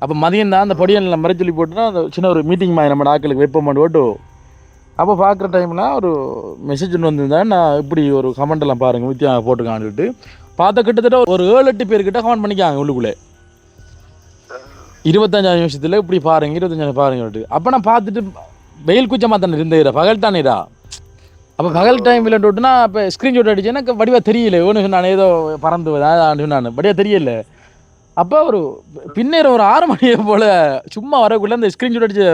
அப்போ மதியம் தான் அந்த பொடியனில் மறை சொல்லி போட்டுனா அந்த சின்ன ஒரு மீட்டிங் மாதிரி நம்ம ஆட்களுக்கு வைப்போம் ஓட்டு அப்போ பார்க்குற டைமில் ஒரு மெசேஜ் ஒன்று வந்திருந்தேன் நான் இப்படி ஒரு கமெண்ட் எல்லாம் பாருங்கள் வித்தியா போட்டுக்கான்னு சொல்லிட்டு பார்த்த கிட்டத்தட்ட ஒரு 7-8 பேர்கிட்ட கமெண்ட் பண்ணிக்காங்க உள்ளுக்குள்ளே 25 நிமிஷத்தில் இப்படி பாருங்க 25 பாருங்க சொல்லிட்டு அப்போ நான் பார்த்துட்டு வெயில் குச்சமாக தானே இருந்தேன் பகல் தானேடா அப்போ பகல் டைம் இல்லைன்ட்டுனா இப்போ ஸ்க்ரீன்ஷாட் அடிச்சு எனக்கு வடிவாக தெரியல ஒன்று நான் ஏதோ பறந்து நான் வடிவாக தெரியல அப்போ ஒரு பின்னேற ஒரு 6 மணியை போல் சும்மா வரக்குள்ளே அந்த ஸ்க்ரீன்ஷாட் அடிச்சு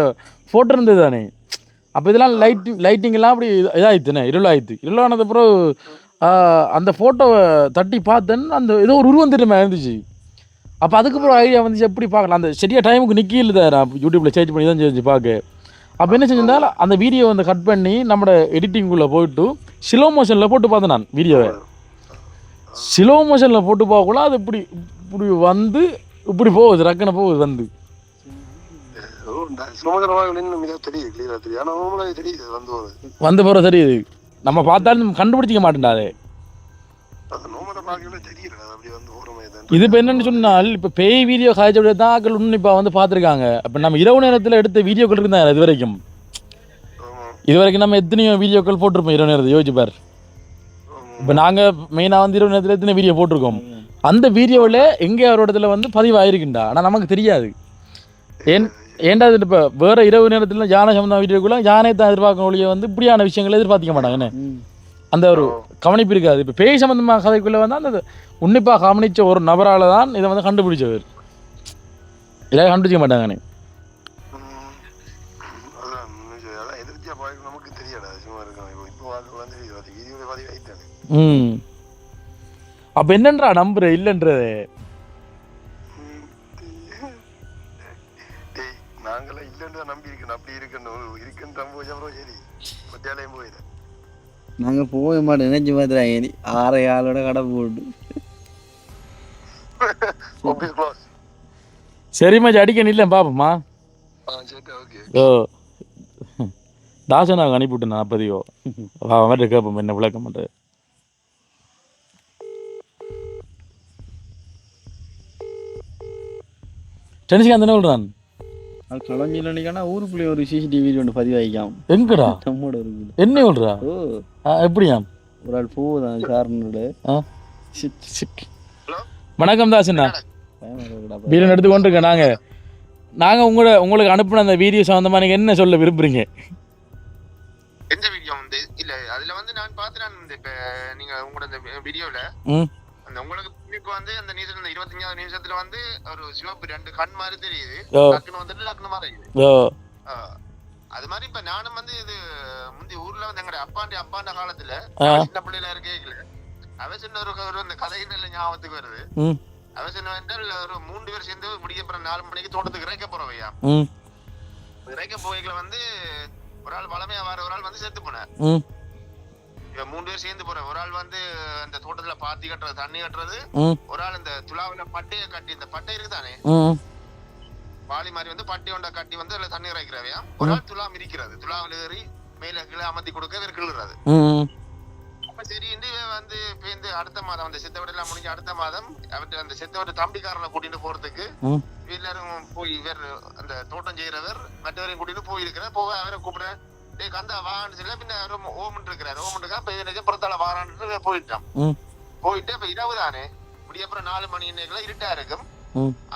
ஃபோட்டோ இருந்தது தானே அப்போ இதெல்லாம் லைட்டிங்கெல்லாம் அப்படி இதாகிடுச்சுண்ணே இருளானது அப்புறம் அந்த ஃபோட்டோவை தட்டி பார்த்தேன்னு அந்த ஏதோ ஒரு உருவம் தெரியுமா இருந்துச்சு அப்போ அதுக்கப்புறம் ஐடியா வந்து எப்படி பார்க்கலாம் அந்த சரியா டைமுக்கு நிற்கல தான் நான் யூடியூப்பில் சர்ச் பண்ணி தான் செஞ்சு பார்க்க. அப்போ என்ன செஞ்சிருந்தால் அந்த வீடியோ வந்து கட் பண்ணி நம்மளோட எடிட்டிங்குள்ளே போயிட்டு ஸ்லோ மோஷனில் போட்டு பார்த்தேன் நான் வீடியோவை. ஸ்லோ மோஷனில் போட்டு பார்க்கல அது இப்படி இப்படி வந்து இப்படி போகுது ரக்கனை போகுது வந்து வந்து போகிற தெரியுது. நம்ம பார்த்தாலும் கண்டுபிடிச்சிக்க மாட்டேன்டாது. இது இப்போ என்னென்னு சொன்னால் இப்போ பேய் வீடியோ காய்ச்ச தான் ஆக்கள் இப்போ வந்து பார்த்துருக்காங்க. அப்போ நம்ம இரவு நேரத்தில் எடுத்த வீடியோக்கள் இருந்தாங்க இது வரைக்கும் நம்ம எத்தனையோ வீடியோக்கள் போட்டிருப்போம் இரவு நேரத்தை யோசிச்சுப்பார். இப்போ நாங்கள் மெயினாக வந்து இரவு நேரத்தில் எத்தனை வீடியோ போட்டிருக்கோம். அந்த வீடியோவில் எங்கே ஒரு இடத்துல வந்து பதிவாயிருக்குண்டா ஆனால் நமக்கு தெரியாது. ஏன்டா இது இப்போ வேறு இரவு நேரத்தில் யானை சம்பந்தம் வீடியோக்குள்ள யானை தான் எதிர்பார்க்கணும் ஒழிய வந்து இப்படியான விஷயங்களை எதிர்பார்த்திக்க மாட்டாங்க. என்ன அந்த ஒரு கவனிப்பு இருக்காது. இப்போ பேய் சம்பந்தமாக கதைக்குள்ளே வந்து அந்த உன்னிப்பாக கவனித்த ஒரு நபரால் தான் இதை வந்து கண்டுபிடிச்சவர். இதை கண்டுபிடிக்க மாட்டாங்கண்ணே. அப்போ என்னன்றா நம்புற இல்லைன்றது நாங்களாம் இல்லைன்றத நம்பி இருக்கணும். அப்படி இருக்கணும் போயிடு நாங்கள் போக மாட்டோம் நினைச்சு பார்த்துறாங்க 6 ஆளோட கடை போட்டு சரிம்மா அடிக்க நில்ல பாப்போம்மா. ஓ தாசனாக அனுப்பிவிட்டு நான் அப்பதியோ அவன் கேட்போம் என்ன விளக்க மாட்டேன். டென்ஷன் அந்த சொல்கிறான் அது கலஞ்சில் நினைக்கானா ஊருக்குள்ளே ஒரு சிசிடிவி வீடியோ ஒன்று பதிவாகிக்காம். எங்கடா நம்மோட ஒரு என்ன சொல்கிறா? எப்படியா ஒரு ஆள் போகுதான் சாரனோட. வணக்கம் தாசண்ணா, வீடியோ எடுத்து கொண்டிருக்கேன். நாங்கள் உங்களுக்கு அனுப்பின அந்த வீடியோ சம்மந்தமாக நீங்கள் என்ன சொல்ல விரும்புகிறீங்க? எந்த வீடியோ வந்து இல்லை அதில் வந்து நான் பார்த்துட்டேன். இப்போ நீங்கள் உங்களோட இந்த வீடியோவில் அந்த உங்களுக்கு இப்போ வந்து அந்த நீச்சல் இந்த 25வது நிமிஷத்துல வந்து ஒரு சிவப்பு 2 கண் மாதிரி தெரியுது. டக்குனு வந்துட்டு டக்குனு மாறிடுது. அது மாதிரி இப்ப நானும் வந்து இது முந்தி ஊர்ல வந்து எங்க அப்பாண்ட காலத்துல சின்ன பிள்ளைல இருக்கேக்கல அவ சொன்ன ஒரு இந்த கதைகள் ஞாபகத்துக்கு வருது. அவ சொன்ன ஒரு 3 பேர் சேர்ந்து முடிய அப்புறம் 4 மணிக்கு தோட்டத்துக்கு இறைக்க போறவையா. இறைக்க போய்களை வந்து ஒரு ஆள் வளமையா வர ஒரு ஆள் வந்து செத்து போனார். 3 பேர் சேர்ந்து போற ஒரு ஆள் வந்து அந்த தோட்டத்துல பாத்தி கட்டுறது தண்ணி கட்டுறது, ஒரு ஆள் இந்த துலாவில பட்டைய கட்டி இந்த பட்டை இருக்குதானே வாளி மாதிரி வந்து பட்டை ஒண்ட கட்டி வந்து அதுல தண்ணி இறைக்கிறவையா. ஒரு ஆள் துலா மிதிக்கிறது, துலாவில ஏறி மேல கீழே அமர்த்தி கொடுக்க வேறு கிள்ளுறது. அப்ப சரி வந்து பேருந்து அடுத்த மாதம் அந்த செத்தவட எல்லாம் முடிஞ்சு அடுத்த மாதம் அவர்கிட்ட அந்த செத்தவட தம்பிக்காரனை கூட்டிட்டு போறதுக்கு எல்லாரும் போய் வேறு அந்த தோட்டம் செய்யறவர் மற்றவரையும் கூட்டிட்டு போயிருக்கிற போக அவரை கூப்பிட கந்தா வான்னு சொல்ல பின்ன ஓமன் இருக்கிறாரு. ஓமனுக்கா புறத்தால வாரான்னு போயிட்டான். போயிட்டு இப்ப இரவு தானே இப்படி அப்புறம் 4 மணி நேரம் இருட்டா இருக்கும்.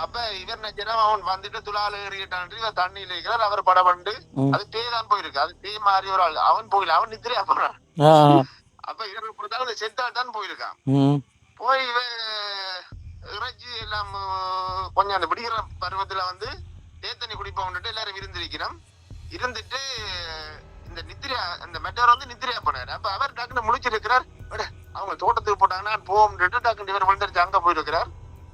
அப்ப இவர் நினைச்சா அவன் வந்துட்டு துளால ஏறிட்டான் இவர் தண்ணியில இருக்கிறார். அவர் படபண்டு அது பேய் தான் போயிருக்கு. அது பேய் மாறி ஒரு ஆள் அவன் போயில அவன் நித்திரையா போறான். அப்ப இவருக்கு பொறுத்தாலும் அந்த செத்தால் தான் போயிருக்கான். போய் இறைச்சி எல்லாம் கொஞ்சம் அந்த விடுகிற பருவத்துல வந்து தேத்தண்ணி குடிப்போம்னுட்டு எல்லாரும் விருந்திருக்கிறோம். இருந்துட்டு இந்த நித்திரியா அந்த மெட்டவர் வந்து நித்திரியா போனாரு. அப்ப அவர் டக்குன்னு முழிச்சிருக்கிறார். அவங்க தோட்டத்துக்கு போட்டாங்கன்னா போகும்னுட்டு டக்குன்னு இவர் விழுந்துருச்சு அங்க போயிருக்கிறார்.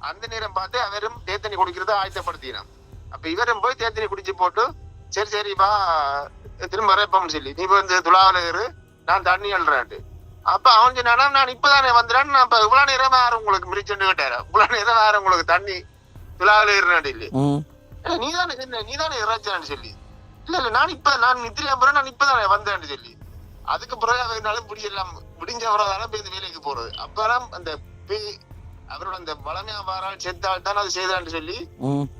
அந்த நேரம் பார்த்து அவரும் தேத்தண்ணி குடிக்கிறத ஆயத்தப்படுத்தினான். அப்ப இவரும் போய் தேத்தண்ணி குடிச்சு போட்டு சரி சரிப்பா திரும்ப வரப்போம்னு சொல்லி நீ வந்து துளாவில இரு நான் தண்ணி அழுறான்ட்டு. அப்ப அவன் சொன்னா நான் இப்பதானே வந்துடுறேன். நான் இப்ப இவ்வளவு நேரம் வேற உங்களுக்கு மிரிச்சுட்டு கேட்டாரு. இவ்வளவு நேரம் வேற உங்களுக்கு தண்ணி துளாவில இருறான் இல்லையே நீதானே இறைச்சான்னு சொல்லி இல்ல நான் நித்திரியா போறேன் நான் இப்பதானே வந்தேன்னு சொல்லி அதுக்கு பிறகு அவனாலும் முடியெல்லாம் முடிஞ்ச பிறகுதானே பேருந்து வேலைக்கு போறது. அப்பதான் அந்த அவரோட அந்த வளமையா வாரால் செத்தால் தான் அது செய்தான்னு சொல்லி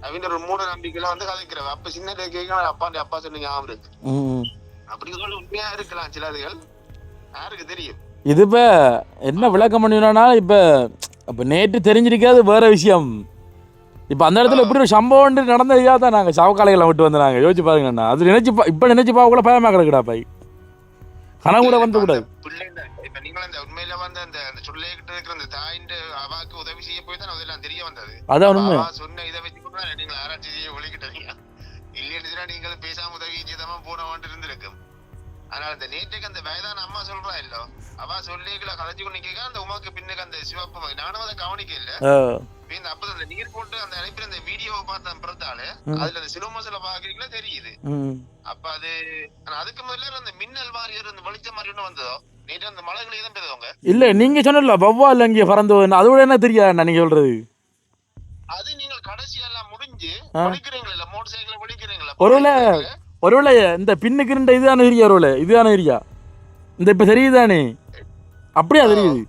அவங்க ஒரு மூட நம்பிக்கையில வந்து கதைக்கிறவ. அப்ப சின்ன கேட்க அப்பா சொன்ன ஞாபகம் இருக்கு. அப்படி சொல்ல உண்மையா இருக்கலாம் சிலதுகள் யாருக்கு தெரியும். இது இப்ப என்ன விளக்கம் பண்ணினா இப்ப நேற்று தெரிஞ்சிருக்காது வேற விஷயம். இப்போ அந்த இடத்துல எப்படி ஒரு சம்பவம் நடந்ததா தான் நாங்கள் சவக்காலைகளை விட்டு வந்து நாங்கள் யோசிச்சு பாருங்கண்ணா. அது நினைச்சு கூட பயமா கிடக்குடா பை கனவு கூட வந்து கூடாது. இப்ப நீங்களும் அந்த உண்மையில வந்து அந்த சொல்லிக்கிட்டு இருக்கிற அந்த தாயின் அவாக்கு உதவி செய்ய போய் தான் அதெல்லாம் தெரிய வந்தது. அதான் உண்மை சொன்ன இதை வச்சு கூட நீங்க ஆராய்ச்சி செய்ய ஒழிக்கிட்டீங்க. இல்லையா நீங்கள் பேசாம உதவி செய்தாம போனவான்ட்டு இருந்திருக்கும். அதனால அந்த நேற்றுக்கு அந்த வயதான அம்மா சொல்றா இல்லோ அவ சொல்லிக்கல கலைச்சு கொண்டு நிக்க அந்த உமாக்கு பின்னுக்கு அந்த சிவப்பு நானும் அதை கவனிக்க இல்ல இந்த அப்ப அந்த நீர் போட்டு அந்த அனுப்பி அந்த வீடியோவை பார்த்த பிறத்தாலே அதுல அந்த சிலோ மோசல பாக்குறீங்களா தெரியுது. அப்ப அது அதுக்கு முதல்ல அந்த மின்னல் மாதிரி அந்த வெளிச்சம் மாதிரி ஒண்ணு வந்ததோ நேற்று அந்த மலைகளே தான் பெறுவாங்க. இல்ல நீங்க சொன்னல வவ்வால் அங்கே பறந்து அதோட என்ன தெரியாது நீங்க சொல்றது. அது நீங்கள் கடைசி எல்லாம் முடிஞ்சு வலிக்கிறீங்களா மோட்டர் சைக்கிள் வலிக்கிறீங்களா ஒருவேளை இந்த பின்னுக்கு இருந்த இதுதான ஏரியா ஒருவேளை இதுதான ஏரியா இந்த இப்ப தெரியுதானே அப்படியா தெரியுது.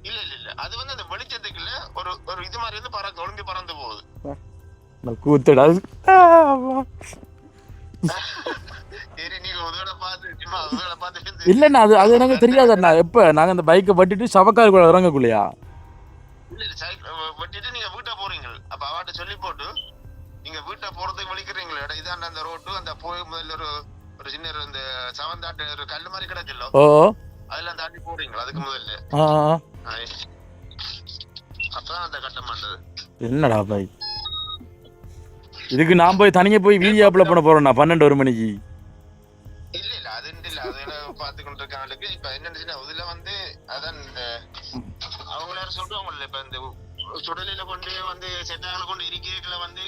இல்ல இல்ல இல்ல அது வந்து அந்த வெளிச்சத்துக்குள்ள ஒரு ஒரு இது மாதிரி வந்து பறந்து ஒளிஞ்சு பறந்து போகுது. கூத்தடா சரி நீங்க உதவிட பார்த்து சும்மா உதவிட பார்த்து இல்லண்ணா அது எனக்கு தெரியாதுண்ணா. எப்ப நாங்க அந்த பைக்கை வட்டிட்டு சவக்காருக்குள்ள இறங்கக்குள்ளையா இல்ல இல்ல சைக்கிள் வட்டிட்டு நீங்க வீட்டை போறீங்க. அப்ப அவாட்ட சொல்லி போட்டு நீங்க வீட்டை போறதுக்கு வலிக்கிறீங்களா இதாண்ட அந்த ரோட்டு அந்த போய் முதல்ல ஒரு சின்ன இந்த சவந்தாட்டு ஒரு கல்லு மாதிரி கிடக்குல்ல அதெல்லாம் தாண்டி போறீங்களா அதுக்கு முதல்ல அப்பதான் அந்த கட்டம் பண்றது. என்னடா பாய் இதுக்கு நான் போய் தனியா போய் வீடியோ அப்லோட் பண்ண போறேன்னா 12 மணிக்கு. இல்ல இல்ல அது இல்ல அதெல்லாம் பாத்துக்கிட்டு இருக்காங்களுக்கு இப்ப என்னன்னு அதுல வந்து அதான் இந்த அவங்களார சொல்லுவாங்கல்ல இப்ப இந்த சுடலையில கொண்டு வந்து செட்டாங்களை கொண்டு இருக்கைகளை வந்து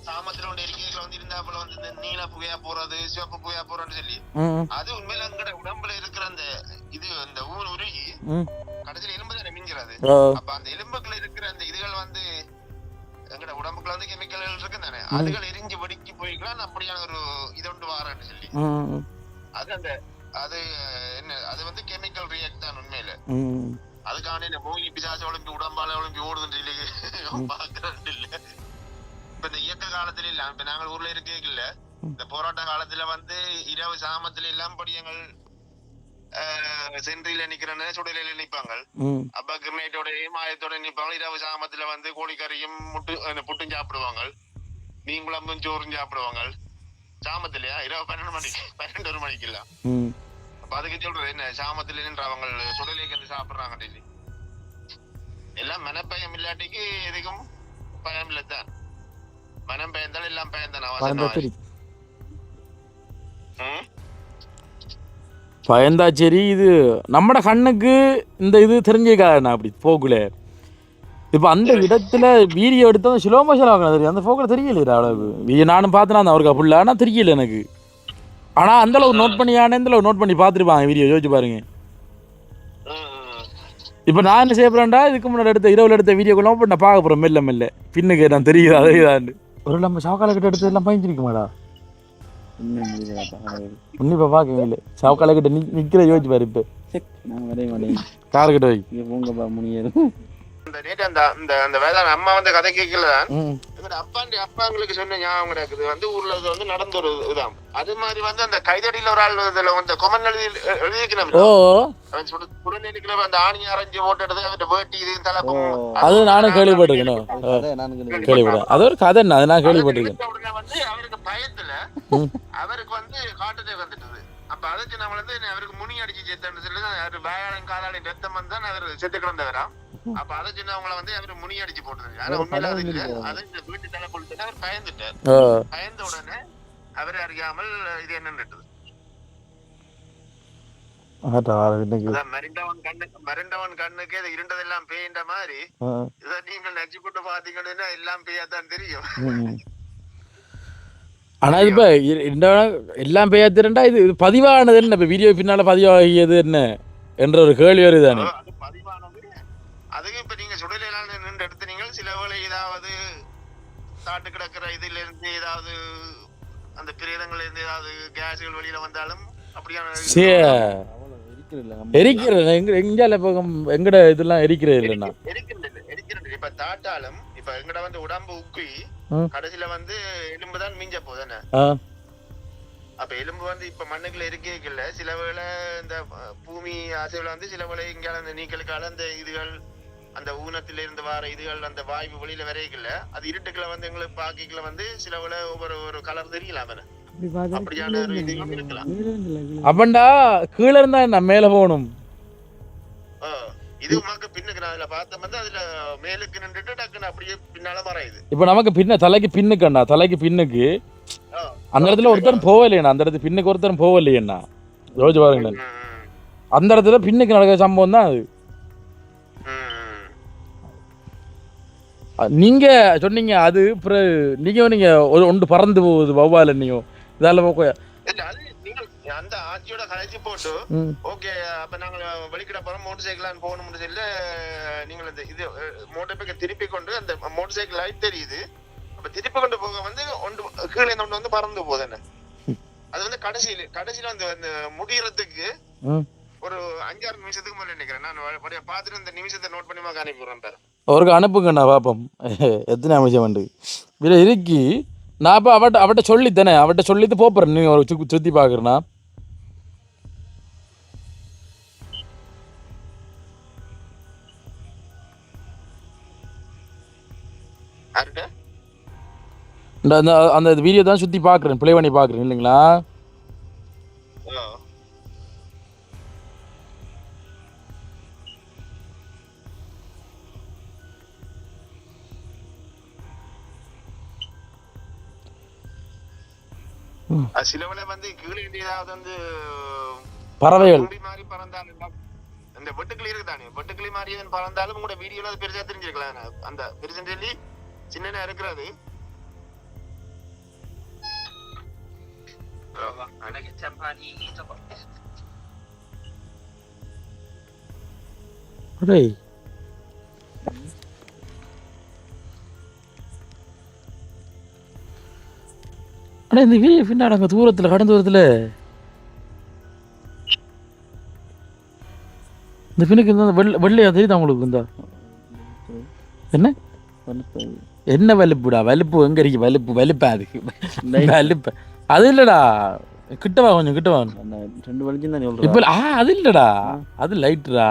சாமத்துல கொண்டு இருக்கைகளை வந்து இருந்தாப்புல வந்து இந்த நீல புகையா போறது சிவப்பு புகையா போறோன்னு சொல்லி அது உண்மையில எங்கட உடம்புல இருக்கிற அந்த இது அந்த ஊர் உருகி கடைசியில எலும்பு தானே மிஞ்சிடாது. அப்ப அந்த எலும்புக்குள்ள இருக்கிற அந்த இதுகள் வந்து எங்கட உடம்புக்குள்ள வந்து கெமிக்கல்கள் இருக்கு தானே அதுகள் எரிஞ்சு வெடிக்கி போய்க்கலாம் அப்படியான ஒரு இது ஒன்று வாரன்னு சொல்லி அது அந்த அது என்ன அது வந்து கெமிக்கல் ரியாக்ட் தான் உண்மையில. அதுக்கான இந்த மூலி பிசாசு ஒழுங்கி உடம்பால ஒழுங்கி ஓடுதுன்னு பாக்குறது இல்ல. இப்ப இந்த இயக்க காலத்துல இல்ல இப்ப நாங்கள் ஊர்ல இருக்கே இல்ல இந்த போராட்ட காலத்துல வந்து இரவு சாமத்துல எல்லாம் படியங்கள் சென்ட்ரியில நிக்கிறேன்னு சுடலையில நிப்பாங்க. அப்ப கிரனைட்டோடையும் ஆயத்தோட நிப்பாங்க. இரவு சாமத்துல வந்து கோழிக்கறியும் புட்டும் சாப்பிடுவாங்க. மீன் குழம்பும் சோறும் சாப்பிடுவாங்க சாமத்திலயா இரவு 12 மணிக்கு இல்ல. அப்ப அதுக்கு சொல்றது என்ன சாமத்துல நின்று அவங்க சுடலைக்கு வந்து சாப்பிடுறாங்க டெய்லி. எல்லாம் மனப்பயம் இல்லாட்டிக்கு எதுக்கும் பயம் இல்லத்தான். மனம் பயந்தாலும் எல்லாம் பயந்தான பயந்தா சரி. இது நம்மட கண்ணுக்கு இந்த இது தெரிஞ்சிருக்காதுண்ணா அப்படி போக்குல. இப்போ அந்த இடத்துல வீடியோ எடுத்தா ஸ்லோ மோஷன் ஆகணும் தெரியும். அந்த போக்கில் தெரியல அவ்வளவு. நானும் பார்த்தேன் அவருக்கு ஃபுல்லாக ஆனால் தெரியல எனக்கு. ஆனால் அந்தளவு நோட் பண்ணி அந்தளவு நோட் பண்ணி பார்த்துருப்பாங்க வீடியோ யோசிச்சு பாருங்க. இப்போ நான் என்ன செய்ய போகிறேன்டா இதுக்கு முன்னாடி எடுத்த இரவில் எடுத்த வீடியோக்கெல்லாம் இப்போ நான் பார்க்க போகிறேன் மெல்ல மெல்ல பின்னுக்கு நான் தெரியுது அதே தான். ஒரு நம்ம சாக்கால கிட்ட எடுத்து எல்லாம் பயஞ்சிருக்குமாடா உன்னிப்பா பார்க்க இல்லை சாக்கால கிட்ட நிற்கிற யோசிச்சு பாரு. இப்போ கார்கிட்ட வை போங்கப்பா முனியது அந்த வேதாள அம்மா வந்து கதை கேட்கலதான் அப்பாங்களுக்கு சொன்ன ஞாபகம் கிடக்குது. வந்து ஊர்ல வந்து நடந்த ஒரு இதுதான். அது மாதிரி வந்து அந்த கைதடியில ஒரு ஆள் வந்து கொமன் எழுதிக்கணும் அந்த ஆணி அரைஞ்சு போட்டு அவன் வேட்டி இது தலைப்பும் அது நானும் கேள்விப்பட்டிருக்கேன். அது ஒரு கதை நான் கேள்விப்பட்டிருக்கேன். வந்து அவருக்கு பயத்துல அவருக்கு வந்து காட்டுதே வந்துட்டது. அப்ப அதுக்கு நம்ம வந்து அவருக்கு முனி அடிச்சு செத்தன்னு சொல்லி வேளாண் காலாளின் ரத்தம் வந்து அவர் செத்து கிடந்தவரா. அப்ப அதை சின்ன அவங்கள வந்து அவரு முனி அடிச்சு போட்டுருங்க. ஆனா உண்மையில அது இல்ல. அது இந்த வீட்டு தலை கொடுத்துட்டு அவர் பயந்துட்டார். பயந்த உடனே அவரை அறியாமல் இது என்னன்னு மருண்டவன் கண்ணுக்கு இது இருண்டதெல்லாம் பேய்ன்ற மாதிரி இதை நீங்கள் நச்சு போட்டு பாத்தீங்கன்னா எல்லாம் பேயாத்தான் தெரியும். ஆனா இப்ப எல்லாம் பேயாத்திரண்டா இது பதிவானது என்ன இப்ப வீடியோ பின்னால பதிவாகியது என்ன என்ற ஒரு கேள்வி வருதானே. அதுக்கு இப்ப நீங்க சுடலாம் நின்று எடுத்தீங்க சில வேளை ஏதாவது தாட்டு கிடக்கிற இதுல இருந்து ஏதாவது அந்த பிரேதங்கள்ல இருந்து ஏதாவது கேஸ்கள் வெளியில வந்தாலும் அப்படியான எரிக்கிறது எங்கால எங்கட இதெல்லாம் எரிக்கிறது இல்லைன்னா எரிக்கிறது இப்ப தாட்டாலும் இப்ப எங்கட வந்து உடம்பு உக்கி கடைசியில வந்து எலும்புதான் மிஞ்ச போதானே. அப்ப எலும்பு வந்து இப்ப மண்ணுக்குள்ள இருக்கே சில வேளை இந்த பூமி ஆசையில வந்து சில வேளை இங்கால அந்த நீக்களுக்கால அந்த இதுகள் அந்த ஊனத்தில இருந்து வர இதுகள் அந்த வாய்ப்பு வெளியில வரைக்கல அது இருட்டுக்குள்ள வந்து எங்களுக்கு பாக்கிக்குள்ள வந்து சில வேளை ஒவ்வொரு கலர் தெரியலாம். அப்படியான ஒரு இதுகளும் இருக்கலாம். அப்பண்டா கீழே இருந்தா நான் மேல போகணும். இது உமாக்கு பின்னுக்கு நான் அதுல பார்த்தேன் வந்து அதுல மேலுக்கு நின்றுட்டு டக்குன்னு அப்படியே பின்னால மறையுது. இப்ப நமக்கு பின்ன தலைக்கு பின்னுக்கண்ணா தலைக்கு பின்னுக்கு அந்த இடத்துல ஒருத்தரும் போகலையண்ணா. அந்த இடத்துல பின்னுக்கு ஒருத்தரும் போகலையண்ணா. ரோஜு பாருங்க அந்த இடத்துல பின்னுக்கு நடக்கிற சம்பவம் தான் அது. நீங்க சொன்னீங்க அது பிறகு நீங்க ஒன்று பறந்து போகுது வௌவால் நீங்க இதால அந்த ஆட்சியோட கலைச்சு போட்டு ஓகே அப்ப நாங்க வெளிக்கிட போறோம் மோட்டர் சைக்கிள் போகணும்னு சொல்லி நீங்கள் இந்த இது மோட்டர் பைக்கை திருப்பி கொண்டு அந்த மோட்டர் சைக்கிள் லைட் தெரியுது அப்ப திருப்பி கொண்டு போக வந்து ஒன்று கீழே ஒன்று வந்து பறந்து போகுது என்ன அது வந்து கடைசியில அந்த முடியறதுக்கு ஒரு 5-6 நிமிஷத்துக்கு மேல நினைக்கிறேன் நான் பார்த்துட்டு இந்த நிமிஷத்தை நோட் பண்ணி அனுப்பிடுறேன் பாரு அவருக்கு அனுப்புங்கண்ணா பாப்போம் எத்தனை நிமிஷம் உண்டு இதில் இருக்கி நான் இப்போ அவட்ட சொல்லித்தானே அவட்ட சொல்லிட்டு போப்புறேன் நீங்கள் ஒரு சுற்றி பார்க்குறேண்ணா அந்த அந்த வீடியோ தான் சுற்றி பார்க்குறேன் ப்ளே பண்ணி பார்க்குறேன் இல்லைங்களா சிலவளை வந்து கீழே ஏதாவது வந்து பறவைகள் மாதிரி பறந்தாலும் இந்த வெட்டுக்கிளி இருக்குதானே வெட்டுக்கிளி மாதிரி பறந்தாலும் உங்களோட வீடியோல அது பெருசா தெரிஞ்சிருக்கலாம் அந்த பெருசுன்னு சொல்லி சின்ன இருக்கிறது ஆனால் இந்த வீடியோ பின்னாடி அங்கே தூரத்தில் கடந்த தூரத்தில் இந்த பின்னுக்கு இந்த வெள்ளையா தெரியுது அவங்களுக்கு இந்த என்ன என்ன வலிப்புடா வலிப்பு எங்க இருக்கு வலிப்பா அதுக்கு வலிப்பு அது இல்லடா கிட்டவா கொஞ்சம் கிட்டவா 2 வலிக்கும் தான் சொல்றேன் இப்போ அது இல்லடா அது லைட்டுடா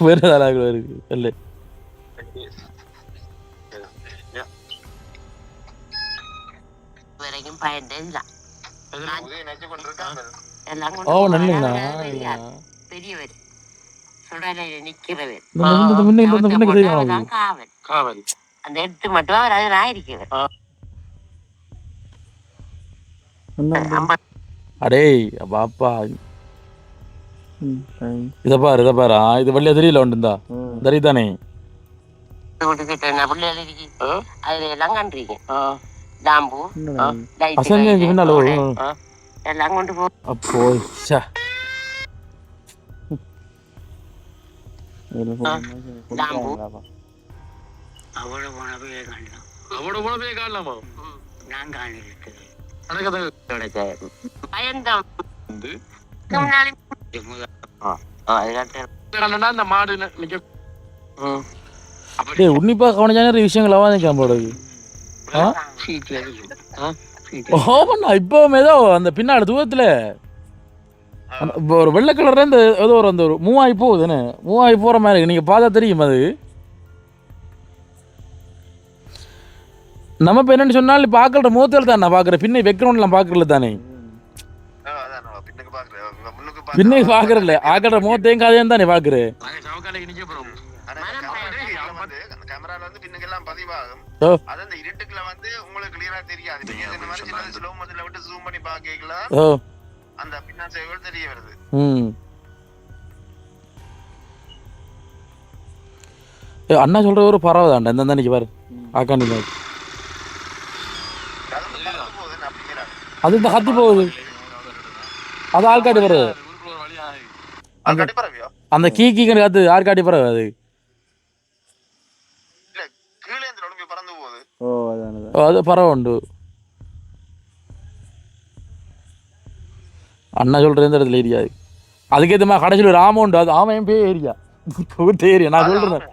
வேற தாளாக இருக்கு இல்லை பெரியவர் சுடலையில நிக்கிறவர் காவல் அந்த எடுத்து மட்டும் அவர் அது ஆயிருக்கிறவர் அடே பாப்பா இத பாரு இது வெள்ளையா தெரியல ஒன்றுந்தா தெரியுதானே பிள்ளைகள் இருக்கு அதுல எல்லாம் கண்டிருக்கீங்க டாம்பு எல்லாம் கொண்டு போ அப்போ டாம்பு அவட போனவே காணலாமா நான் காணிருக்கு அந்த மாடு உன்னிப்பா கவனிச்சான விஷயங்கள் அவன் போடுது இப்போ ஏதோ அந்த பின்னாடி தூரத்துல ஒரு வெள்ளை கலர்ல இந்த ஏதோ ஒரு அந்த ஒரு மூவாயி போகுது என்ன மூவாயி போற மாதிரி நீங்க பார்த்தா தெரியும் அது நம்ம இப்போ என்னன்னு சொன்னாலும் பார்க்கற முகத்தில் தான் நான் பார்க்குறேன் பின்னை வைக்கணும்லாம் பார்க்கறல தானே பின்னை பார்க்கறல ஆக்கிற முகத்தையும் கதையும் தானே பார்க்குறேன் கேமரால வந்து பின்னுக்கெல்லாம் பதிவாகும் அது அந்த இருட்டுக்குள்ள வந்து உங்களுக்கு கிளியரா தெரியாது நீங்க இந்த மாதிரி சில ஸ்லோ மோஷன்ல விட்டு ஜூம் பண்ணி பாக்கலாம் அந்த பின்னாசைகள் தெரிய வருது அண்ணா சொல்ற ஒரு பறவை தான்டா இந்த அன்னைக்கு பாரு ஆக்காண்டி மாதிரி அது இந்த கத்தி போகுது அது ஆள்காட்டி பறவை அந்த கீ கீக்கன்னு காத்து ஆள்காட்டி பறவை அது அது பறவை உண்டு அண்ணா சொல்ற இந்த இடத்துல ஏரியா அதுக்கேற்ற மாதிரி கடைசியில் ஒரு ஆமை உண்டு அது ஆமையும் போய் ஏரியா ஏரியா நான் சொல்றேன்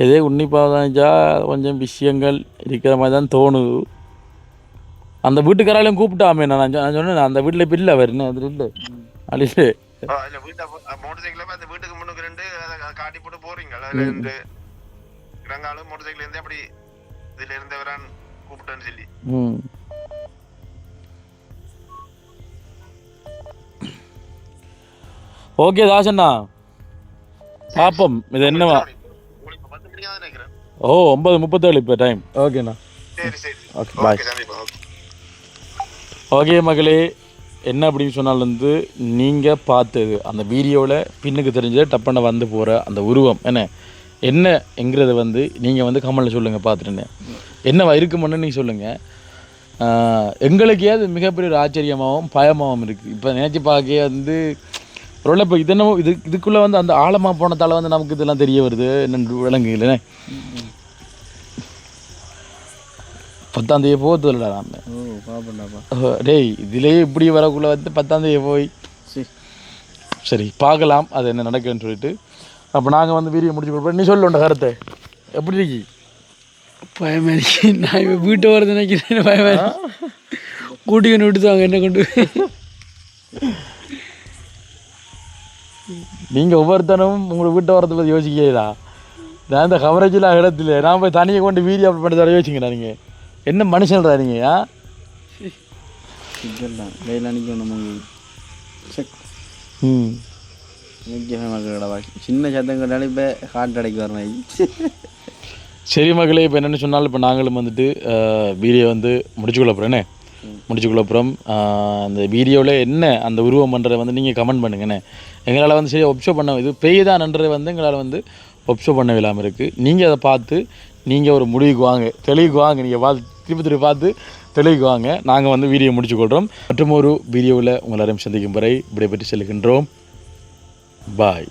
இதே உன்னிப்பாக தான் கொஞ்சம் விஷயங்கள் இருக்கிற மாதிரி தான் தோணுது அந்த வீட்டுக்காராலையும் கூப்பிட்டாமே நான் சொன்னேன் அந்த வீட்டில் இப்போ இல்லை அவர் என்ன அதில் இல்லை அது இல்லை மோட்டர் சைக்கிள் அந்த வீட்டுக்கு முன்னுக்கு 2 காட்டி போட்டு போறீங்க அதுல இருந்து இறங்காலும் மோட்டர் சைக்கிள் இருந்து அப்படி இதுல இருந்தவரான் கூப்பிட்டேன்னு சொல்லி ஓகே தாசண்ணா பாப்போம் இது என்னவா ஓ 9:37 இப்போ டைம். ஓகேண்ணா. சரி சரி ஓகே பாய். ஓகே சந்திப்போம். ஓகே. ஓகே மகளே, என்ன அப்படின்னு சொன்னால் வந்து நீங்கள் பார்த்தது அந்த வீடியோவில் பின்னுக்கு தெரிஞ்ச டப்பனை வந்து போகிற அந்த உருவம் என்னங்கிறத வந்து நீங்கள் வந்து கமெண்டில் சொல்லுங்கள். பார்த்துட்டுன்னு என்னவா இருக்குமென்னு நீங்கள் சொல்லுங்கள். எங்களுக்கே அது மிகப்பெரிய ஒரு ஆச்சரியமாகவும் பயமாகவும் இருக்குது. இப்போ நினச்சி பார்க்க வந்து ஒரு இப்போ இதுக்குள்ளே வந்து அந்த ஆழமாக போனதால் வந்து நமக்கு இதெல்லாம் தெரிய வருது என்னென்னு விளங்கு இல்லைண்ணே. 10ஆம் தேதி போகுதுல்லடா நாம. டேய் இதுலேயே இப்படி வரக்குள்ளே வந்து 10ஆம் தேதி போய் சரி பார்க்கலாம் அது என்ன நடக்குதுன்னு சொல்லிட்டு. அப்போ நாங்கள் வந்து வீடியோ முடிச்சு கொடுப்போம். நீ சொல்லுண்ட கருத்தை எப்படி இருக்கி? பயமா இருக்கு. நான் இப்போ வீட்டை வரது நினைக்கிறேன். பயமா கூட்டிக்கொண்டு விட்டுதாங்க என்ன கொண்டு. நீங்கள் ஒவ்வொருத்தனும் உங்களை வீட்டை வரதை பற்றி யோசிக்கிறீங்களா? நான் இந்த கவரேஜெலாம் இடத்துல நான் போய் தனியை கொண்டு வீடியோ அப்லோட் பண்ணி தர யோசிச்சுங்கண்ணா. நீங்கள் என்ன மனுஷன்டா நீங்கள்? சின்ன சத்தம் கேட்டாலும் இப்போ ஹார்ட் அடைக்கு வரணும். சரி மகளே, இப்போ என்னென்னு சொன்னாலும் இப்போ நாங்களும் வந்துட்டு வீடியோ வந்து முடிச்சுக்கொள்ளப்புறேண்ணே. முடிச்சுக்கொள்ளப்புறம் அந்த வீடியோவில் என்ன அந்த உருவம் பண்ணுறதை வந்து நீங்கள் கமெண்ட் பண்ணுங்கண்ணே. எங்களால் வந்து சரி ஒப்சர்வ் பண்ண இது பெய்தான்ன்றதை வந்து எங்களால் வந்து ஒப்சர்வ் பண்ண இல்லாமல் இருக்குது. நீங்கள் அதை பார்த்து நீங்கள் ஒரு முடிவுக்கு வாங்க, தெளிவுக்கு வாங்க. நீங்கள் திருப்பி பார்த்து தெளிவுக்கு வாங்க. நாங்கள் வந்து வீடியோ முடிச்சுக்கொள்கிறோம். மற்றும் ஒரு வீடியோவில் உங்களை எல்லாரையும் சந்திக்கும் வரை விடைபெற்று செல்கின்றோம். பாய்.